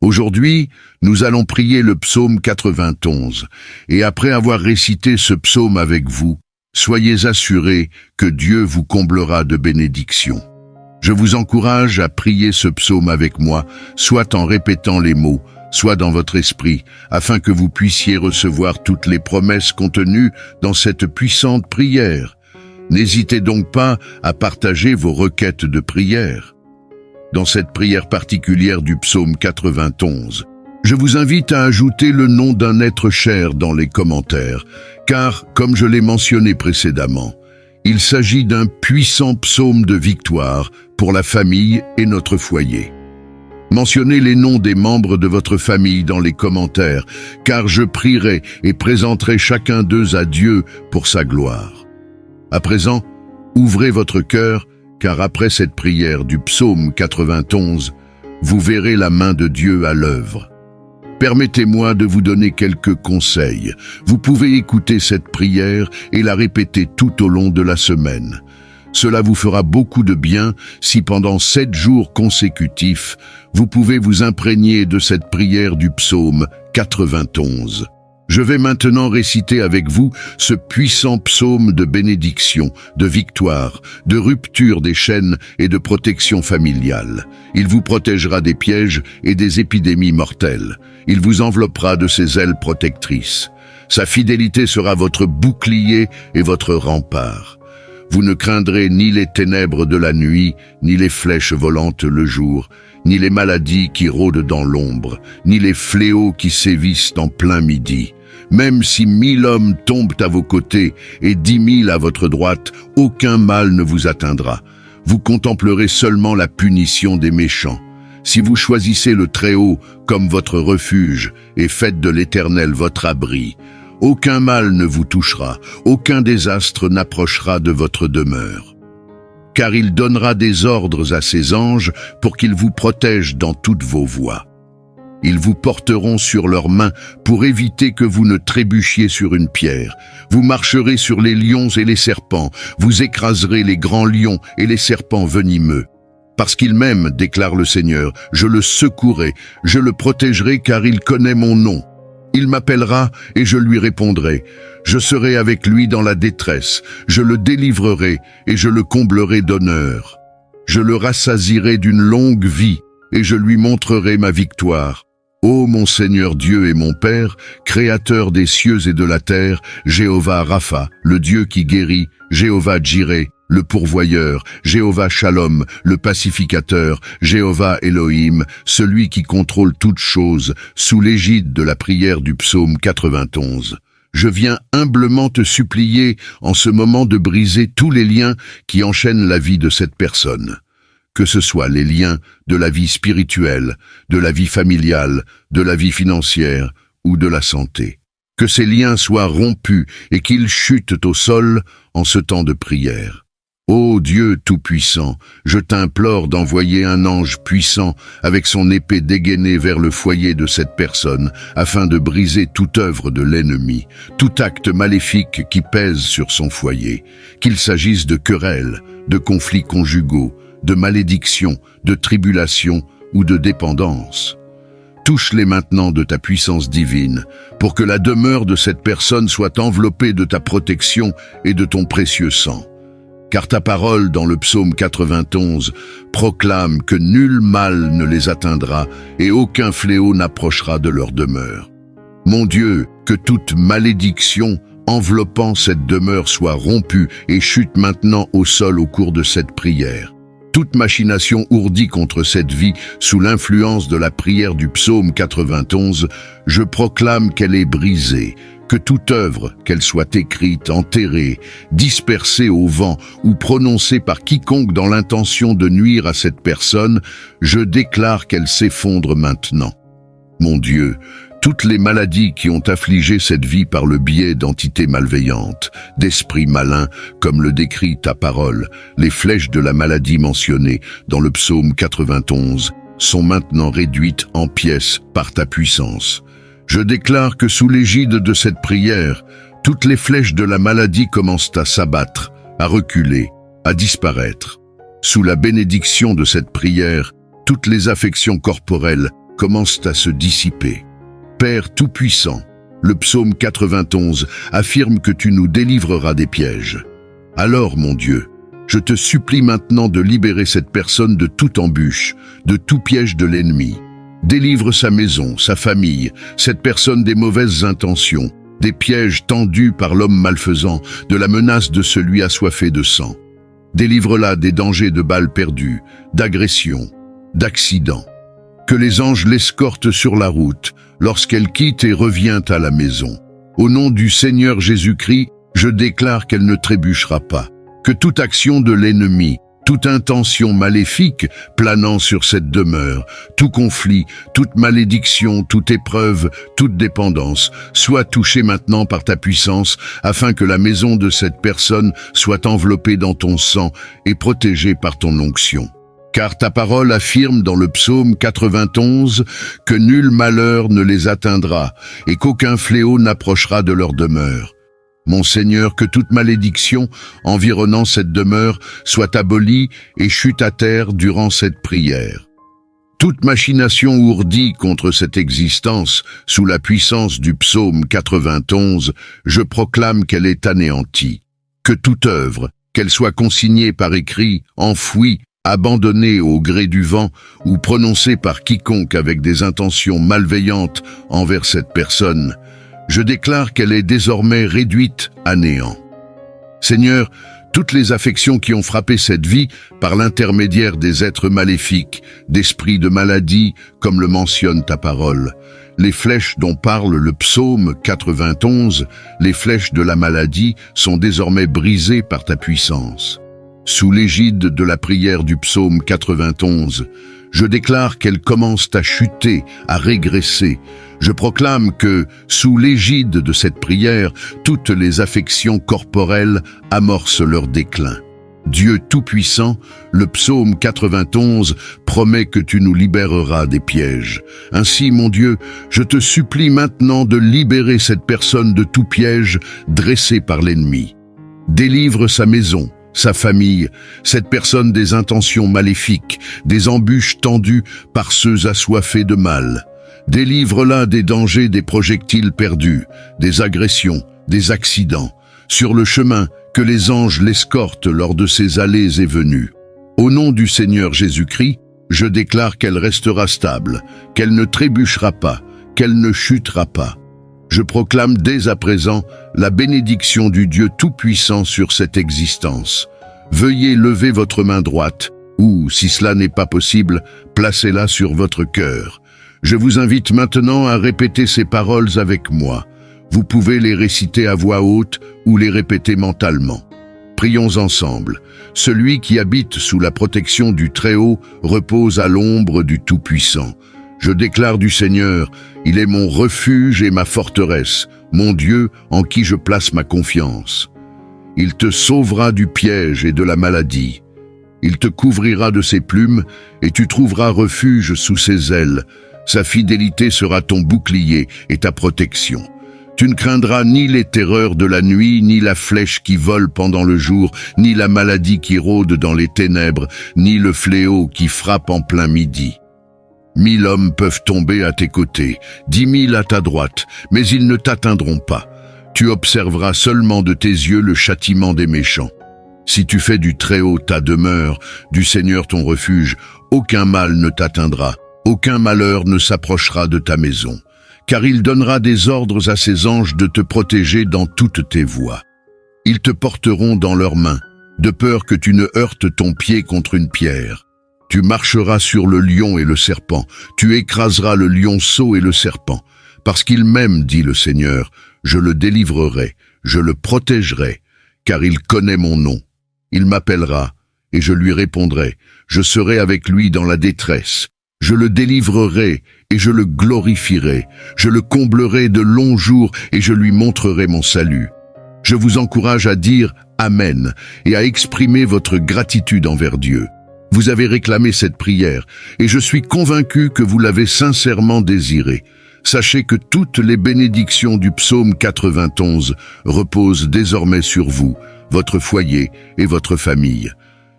Aujourd'hui, nous allons prier le psaume 91, et après avoir récité ce psaume avec vous, soyez assurés que Dieu vous comblera de bénédictions. Je vous encourage à prier ce psaume avec moi, soit en répétant les mots, soit dans votre esprit, afin que vous puissiez recevoir toutes les promesses contenues dans cette puissante prière. N'hésitez donc pas à partager vos requêtes de prière. Dans cette prière particulière du psaume 91, je vous invite à ajouter le nom d'un être cher dans les commentaires, car, comme je l'ai mentionné précédemment, il s'agit d'un puissant psaume de victoire pour la famille et notre foyer. Mentionnez les noms des membres de votre famille dans les commentaires, car je prierai et présenterai chacun d'eux à Dieu pour sa gloire. À présent, ouvrez votre cœur, car après cette prière du psaume 91, vous verrez la main de Dieu à l'œuvre. Permettez-moi de vous donner quelques conseils. Vous pouvez écouter cette prière et la répéter tout au long de la semaine. Cela vous fera beaucoup de bien si pendant 7 jours consécutifs, vous pouvez vous imprégner de cette prière du psaume 91. Je vais maintenant réciter avec vous ce puissant psaume de bénédiction, de victoire, de rupture des chaînes et de protection familiale. Il vous protégera des pièges et des épidémies mortelles. Il vous enveloppera de ses ailes protectrices. Sa fidélité sera votre bouclier et votre rempart. Vous ne craindrez ni les ténèbres de la nuit, ni les flèches volantes le jour, ni les maladies qui rôdent dans l'ombre, ni les fléaux qui sévissent en plein midi. Même si 1000 hommes tombent à vos côtés et 10 000 à votre droite, aucun mal ne vous atteindra. Vous contemplerez seulement la punition des méchants. Si vous choisissez le Très-Haut comme votre refuge et faites de l'Éternel votre abri, aucun mal ne vous touchera, aucun désastre n'approchera de votre demeure. Car il donnera des ordres à ses anges pour qu'ils vous protègent dans toutes vos voies. Ils vous porteront sur leurs mains pour éviter que vous ne trébuchiez sur une pierre. Vous marcherez sur les lions et les serpents, vous écraserez les grands lions et les serpents venimeux. Parce qu'il m'aime, déclare le Seigneur, je le secouerai, je le protégerai car il connaît mon nom. Il m'appellera et je lui répondrai. Je serai avec lui dans la détresse, je le délivrerai et je le comblerai d'honneur. Je le rassasierai d'une longue vie et je lui montrerai ma victoire. Ô mon Seigneur Dieu et mon Père, Créateur des cieux et de la terre, Jéhovah Rapha, le Dieu qui guérit, Jéhovah Jireh, le pourvoyeur, Jéhovah Shalom, le pacificateur, Jéhovah Elohim, celui qui contrôle toutes choses, sous l'égide de la prière du psaume 91. Je viens humblement te supplier en ce moment de briser tous les liens qui enchaînent la vie de cette personne. Que ce soit les liens de la vie spirituelle, de la vie familiale, de la vie financière ou de la santé. Que ces liens soient rompus et qu'ils chutent au sol en ce temps de prière. Ô Dieu Tout-Puissant, je t'implore d'envoyer un ange puissant avec son épée dégainée vers le foyer de cette personne afin de briser toute œuvre de l'ennemi, tout acte maléfique qui pèse sur son foyer, qu'il s'agisse de querelles, de conflits conjugaux, de malédiction, de tribulation ou de dépendance. Touche-les maintenant de ta puissance divine, pour que la demeure de cette personne soit enveloppée de ta protection et de ton précieux sang. Car ta parole dans le psaume 91 proclame que nul mal ne les atteindra et aucun fléau n'approchera de leur demeure. Mon Dieu, que toute malédiction enveloppant cette demeure soit rompue et chute maintenant au sol au cours de cette prière. Toute machination ourdie contre cette vie sous l'influence de la prière du psaume 91, je proclame qu'elle est brisée, que toute œuvre, qu'elle soit écrite, enterrée, dispersée au vent ou prononcée par quiconque dans l'intention de nuire à cette personne, je déclare qu'elle s'effondre maintenant. Mon Dieu, toutes les maladies qui ont affligé cette vie par le biais d'entités malveillantes, d'esprits malins, comme le décrit ta parole, les flèches de la maladie mentionnées dans le psaume 91, sont maintenant réduites en pièces par ta puissance. Je déclare que sous l'égide de cette prière, toutes les flèches de la maladie commencent à s'abattre, à reculer, à disparaître. Sous la bénédiction de cette prière, toutes les affections corporelles commencent à se dissiper. Père Tout-Puissant, le psaume 91 affirme que tu nous délivreras des pièges. Alors, mon Dieu, je te supplie maintenant de libérer cette personne de toute embûche, de tout piège de l'ennemi. Délivre sa maison, sa famille, cette personne des mauvaises intentions, des pièges tendus par l'homme malfaisant, de la menace de celui assoiffé de sang. Délivre-la des dangers de balles perdues, d'agressions, d'accidents. Que les anges l'escortent sur la route, lorsqu'elle quitte et revient à la maison. Au nom du Seigneur Jésus-Christ, je déclare qu'elle ne trébuchera pas. Que toute action de l'ennemi, toute intention maléfique planant sur cette demeure, tout conflit, toute malédiction, toute épreuve, toute dépendance, soit touchée maintenant par ta puissance, afin que la maison de cette personne soit enveloppée dans ton sang et protégée par ton onction. Car ta parole affirme dans le psaume 91 que nul malheur ne les atteindra et qu'aucun fléau n'approchera de leur demeure. Mon Seigneur, que toute malédiction environnant cette demeure soit abolie et chute à terre durant cette prière. Toute machination ourdie contre cette existence, sous la puissance du psaume 91, je proclame qu'elle est anéantie. Que toute œuvre, qu'elle soit consignée par écrit, enfouie, abandonnée au gré du vent ou prononcée par quiconque avec des intentions malveillantes envers cette personne, je déclare qu'elle est désormais réduite à néant. Seigneur, toutes les affections qui ont frappé cette vie par l'intermédiaire des êtres maléfiques, d'esprits de maladie, comme le mentionne ta parole, les flèches dont parle le psaume 91, les flèches de la maladie sont désormais brisées par ta puissance. Sous l'égide de la prière du psaume 91, je déclare qu'elles commencent à chuter, à régresser. Je proclame que, sous l'égide de cette prière, toutes les affections corporelles amorcent leur déclin. Dieu Tout-Puissant, le psaume 91 promet que tu nous libéreras des pièges. Ainsi, mon Dieu, je te supplie maintenant de libérer cette personne de tout piège dressé par l'ennemi. Délivre sa maison, sa famille, cette personne des intentions maléfiques, des embûches tendues par ceux assoiffés de mal. Délivre-la des dangers des projectiles perdus, des agressions, des accidents. Sur le chemin, que les anges l'escortent lors de ses allées et venues. Au nom du Seigneur Jésus-Christ, je déclare qu'elle restera stable, qu'elle ne trébuchera pas, qu'elle ne chutera pas. Je proclame dès à présent la bénédiction du Dieu Tout-Puissant sur cette existence. Veuillez lever votre main droite, ou, si cela n'est pas possible, placez-la sur votre cœur. Je vous invite maintenant à répéter ces paroles avec moi. Vous pouvez les réciter à voix haute ou les répéter mentalement. Prions ensemble. Celui qui habite sous la protection du Très-Haut repose à l'ombre du Tout-Puissant. Je déclare du Seigneur, il est mon refuge et ma forteresse, mon Dieu en qui je place ma confiance. Il te sauvera du piège et de la maladie. Il te couvrira de ses plumes et tu trouveras refuge sous ses ailes. Sa fidélité sera ton bouclier et ta protection. Tu ne craindras ni les terreurs de la nuit, ni la flèche qui vole pendant le jour, ni la maladie qui rôde dans les ténèbres, ni le fléau qui frappe en plein midi. 1000 hommes peuvent tomber à tes côtés, 10 000 à ta droite, mais ils ne t'atteindront pas. Tu observeras seulement de tes yeux le châtiment des méchants. Si tu fais du Très-Haut ta demeure, du Seigneur ton refuge, aucun mal ne t'atteindra, aucun malheur ne s'approchera de ta maison. Car il donnera des ordres à ses anges de te protéger dans toutes tes voies. Ils te porteront dans leurs mains, de peur que tu ne heurtes ton pied contre une pierre. Tu marcheras sur le lion et le serpent, tu écraseras le lionceau et le serpent. Parce qu'il m'aime, dit le Seigneur, je le délivrerai, je le protégerai, car il connaît mon nom. Il m'appellera, et je lui répondrai, je serai avec lui dans la détresse. Je le délivrerai et je le glorifierai. Je le comblerai de longs jours et je lui montrerai mon salut. Je vous encourage à dire Amen et à exprimer votre gratitude envers Dieu. Vous avez réclamé cette prière et je suis convaincu que vous l'avez sincèrement désirée. Sachez que toutes les bénédictions du psaume 91 reposent désormais sur vous, votre foyer et votre famille.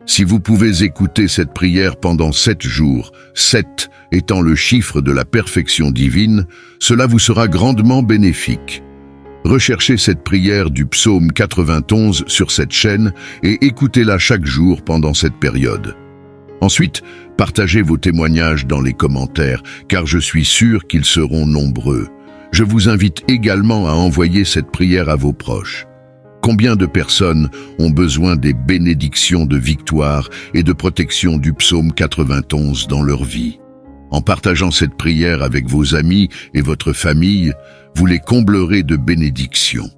Si vous pouvez écouter cette prière pendant 7 jours, 7 étant le chiffre de la perfection divine, cela vous sera grandement bénéfique. Recherchez cette prière du psaume 91 sur cette chaîne et écoutez-la chaque jour pendant cette période. Ensuite, partagez vos témoignages dans les commentaires, car je suis sûr qu'ils seront nombreux. Je vous invite également à envoyer cette prière à vos proches. Combien de personnes ont besoin des bénédictions de victoire et de protection du psaume 91 dans leur vie? En partageant cette prière avec vos amis et votre famille, vous les comblerez de bénédictions.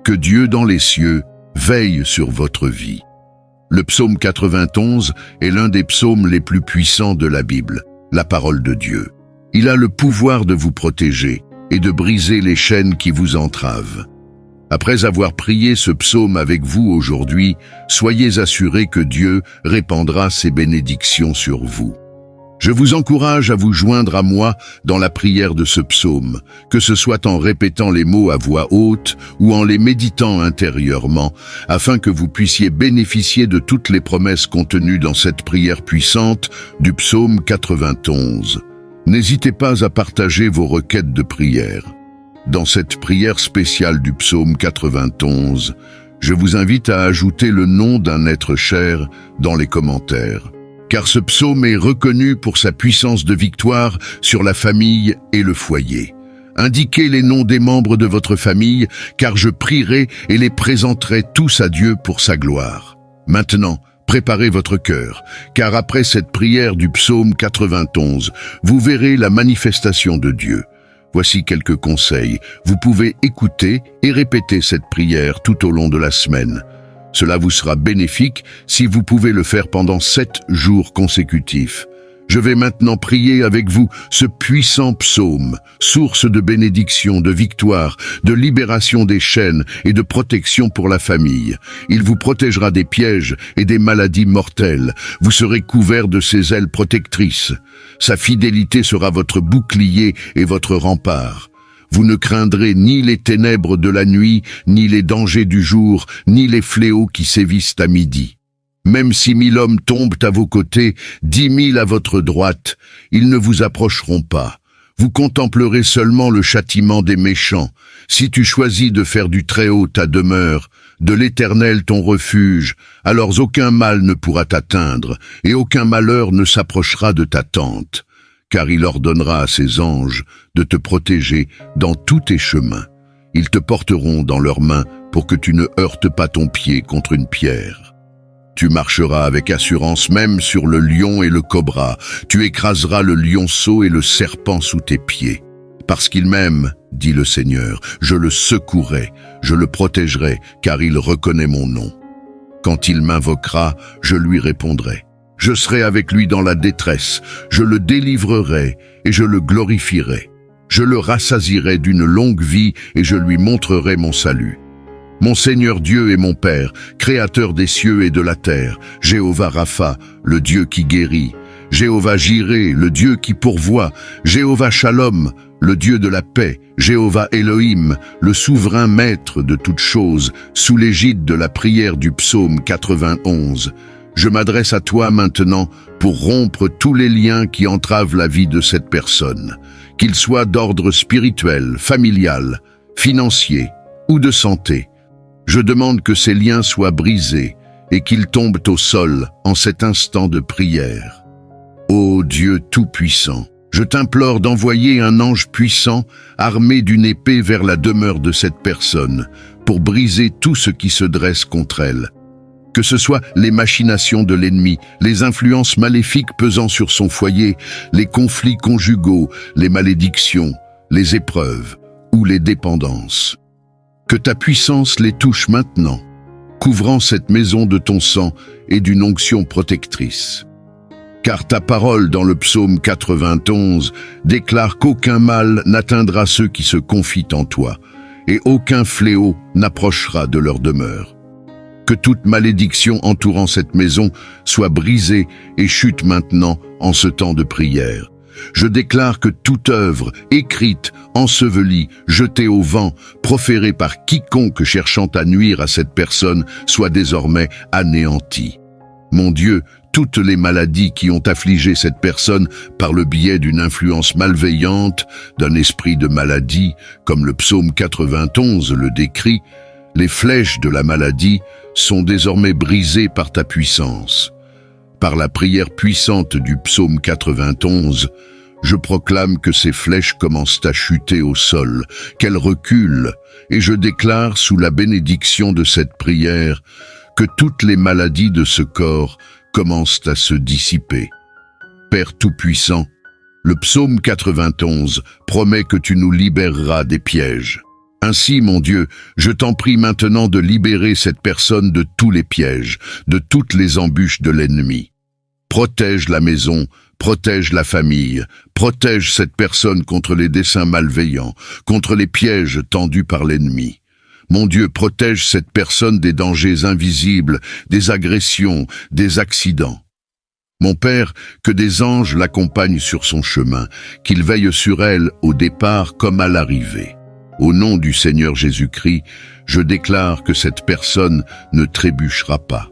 Que Dieu dans les cieux veille sur votre vie. Le psaume 91 est l'un des psaumes les plus puissants de la Bible, la parole de Dieu. Il a le pouvoir de vous protéger et de briser les chaînes qui vous entravent. Après avoir prié ce psaume avec vous aujourd'hui, soyez assurés que Dieu répandra ses bénédictions sur vous. Je vous encourage à vous joindre à moi dans la prière de ce psaume, que ce soit en répétant les mots à voix haute ou en les méditant intérieurement, afin que vous puissiez bénéficier de toutes les promesses contenues dans cette prière puissante du psaume 91. N'hésitez pas à partager vos requêtes de prière. Dans cette prière spéciale du psaume 91, je vous invite à ajouter le nom d'un être cher dans les commentaires. Car ce psaume est reconnu pour sa puissance de victoire sur la famille et le foyer. Indiquez les noms des membres de votre famille, car je prierai et les présenterai tous à Dieu pour sa gloire. Maintenant, préparez votre cœur, car après cette prière du psaume 91, vous verrez la manifestation de Dieu. Voici quelques conseils. Vous pouvez écouter et répéter cette prière tout au long de la semaine. Cela vous sera bénéfique si vous pouvez le faire pendant 7 jours consécutifs. Je vais maintenant prier avec vous ce puissant psaume, source de bénédiction, de victoire, de libération des chaînes et de protection pour la famille. Il vous protégera des pièges et des maladies mortelles. Vous serez couverts de ses ailes protectrices. Sa fidélité sera votre bouclier et votre rempart. Vous ne craindrez ni les ténèbres de la nuit, ni les dangers du jour, ni les fléaux qui sévissent à midi. Même si 1000 hommes tombent à vos côtés, 10 000 à votre droite, ils ne vous approcheront pas. Vous contemplerez seulement le châtiment des méchants. Si tu choisis de faire du Très-Haut ta demeure, de l'Éternel ton refuge, alors aucun mal ne pourra t'atteindre, et aucun malheur ne s'approchera de ta tente. Car il ordonnera à ses anges de te protéger dans tous tes chemins. Ils te porteront dans leurs mains pour que tu ne heurtes pas ton pied contre une pierre. Tu marcheras avec assurance même sur le lion et le cobra. Tu écraseras le lionceau et le serpent sous tes pieds. Parce qu'il m'aime, dit le Seigneur, je le secouerai, je le protégerai, car il reconnaît mon nom. Quand il m'invoquera, je lui répondrai. Je serai avec lui dans la détresse, je le délivrerai et je le glorifierai. Je le rassasierai d'une longue vie et je lui montrerai mon salut. Mon Seigneur Dieu est mon Père, créateur des cieux et de la terre, Jéhovah Rapha, le Dieu qui guérit, Jéhovah Jiré, le Dieu qui pourvoit, Jéhovah Shalom, le Dieu de la paix, Jéhovah Elohim, le souverain maître de toutes choses, sous l'égide de la prière du psaume 91. Je m'adresse à toi maintenant pour rompre tous les liens qui entravent la vie de cette personne, qu'ils soient d'ordre spirituel, familial, financier ou de santé. Je demande que ces liens soient brisés et qu'ils tombent au sol en cet instant de prière. Ô Dieu Tout-Puissant, je t'implore d'envoyer un ange puissant armé d'une épée vers la demeure de cette personne pour briser tout ce qui se dresse contre elle. Que ce soit les machinations de l'ennemi, les influences maléfiques pesant sur son foyer, les conflits conjugaux, les malédictions, les épreuves ou les dépendances. Que ta puissance les touche maintenant, couvrant cette maison de ton sang et d'une onction protectrice. Car ta parole dans le psaume 91 déclare qu'aucun mal n'atteindra ceux qui se confient en toi, et aucun fléau n'approchera de leur demeure. Que toute malédiction entourant cette maison soit brisée et chute maintenant en ce temps de prière. Je déclare que toute œuvre, écrite, ensevelie, jetée au vent, proférée par quiconque cherchant à nuire à cette personne, soit désormais anéantie. Mon Dieu, toutes les maladies qui ont affligé cette personne par le biais d'une influence malveillante, d'un esprit de maladie, comme le psaume 91 le décrit, les flèches de la maladie sont désormais brisées par ta puissance. Par la prière puissante du psaume 91, je proclame que ces flèches commencent à chuter au sol, qu'elles reculent, et je déclare sous la bénédiction de cette prière que toutes les maladies de ce corps commencent à se dissiper. Père Tout-Puissant, le psaume 91 promet que tu nous libéreras des pièges. Ainsi, mon Dieu, je t'en prie maintenant de libérer cette personne de tous les pièges, de toutes les embûches de l'ennemi. Protège la maison, protège la famille, protège cette personne contre les desseins malveillants, contre les pièges tendus par l'ennemi. Mon Dieu, protège cette personne des dangers invisibles, des agressions, des accidents. Mon Père, que des anges l'accompagnent sur son chemin, qu'ils veillent sur elle au départ comme à l'arrivée. Au nom du Seigneur Jésus-Christ, je déclare que cette personne ne trébuchera pas.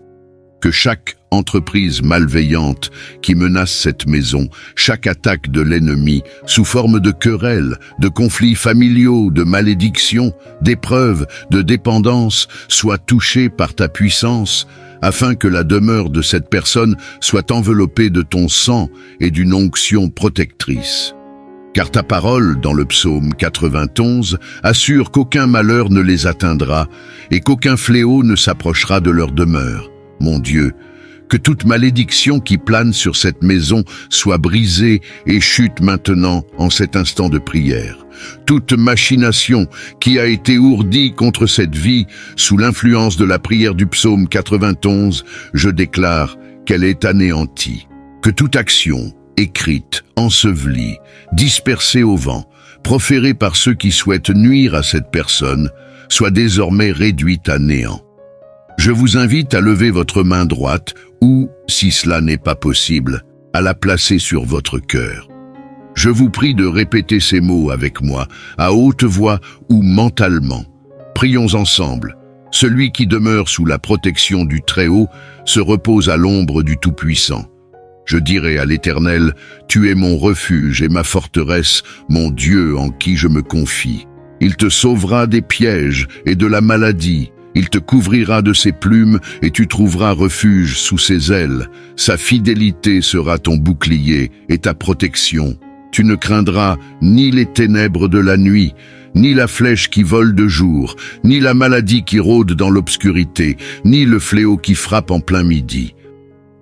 Que chaque entreprise malveillante qui menace cette maison, chaque attaque de l'ennemi, sous forme de querelles, de conflits familiaux, de malédictions, d'épreuves, de dépendance, soit touchée par ta puissance, afin que la demeure de cette personne soit enveloppée de ton sang et d'une onction protectrice. Car ta parole, dans le psaume 91, assure qu'aucun malheur ne les atteindra et qu'aucun fléau ne s'approchera de leur demeure. Mon Dieu, que toute malédiction qui plane sur cette maison soit brisée et chute maintenant en cet instant de prière. Toute machination qui a été ourdie contre cette vie sous l'influence de la prière du psaume 91, je déclare qu'elle est anéantie. Que toute action, écrite, ensevelie, dispersée au vent, proférée par ceux qui souhaitent nuire à cette personne, soit désormais réduite à néant. Je vous invite à lever votre main droite ou, si cela n'est pas possible, à la placer sur votre cœur. Je vous prie de répéter ces mots avec moi, à haute voix ou mentalement. Prions ensemble. Celui qui demeure sous la protection du Très-Haut se repose à l'ombre du Tout-Puissant. Je dirai à l'Éternel, tu es mon refuge et ma forteresse, mon Dieu en qui je me confie. Il te sauvera des pièges et de la maladie. Il te couvrira de ses plumes et tu trouveras refuge sous ses ailes. Sa fidélité sera ton bouclier et ta protection. Tu ne craindras ni les ténèbres de la nuit, ni la flèche qui vole de jour, ni la maladie qui rôde dans l'obscurité, ni le fléau qui frappe en plein midi.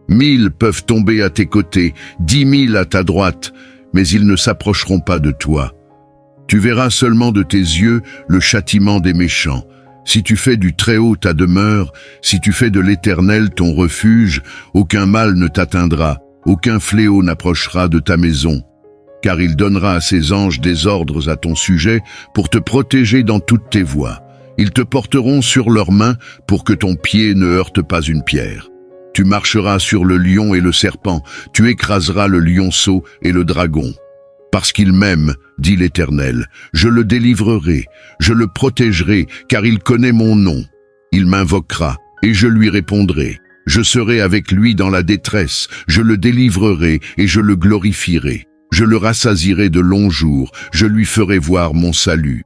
1000 peuvent tomber à tes côtés, 10 000 à ta droite, mais ils ne s'approcheront pas de toi. Tu verras seulement de tes yeux le châtiment des méchants. Si tu fais du Très-Haut ta demeure, si tu fais de l'Éternel ton refuge, aucun mal ne t'atteindra, aucun fléau n'approchera de ta maison. Car il donnera à ses anges des ordres à ton sujet pour te protéger dans toutes tes voies. Ils te porteront sur leurs mains pour que ton pied ne heurte pas une pierre. Tu marcheras sur le lion et le serpent, tu écraseras le lionceau et le dragon. Parce qu'il m'aime, dit l'Éternel, je le délivrerai, je le protégerai, car il connaît mon nom. Il m'invoquera, et je lui répondrai. Je serai avec lui dans la détresse, je le délivrerai et je le glorifierai. Je le rassasierai de longs jours, je lui ferai voir mon salut.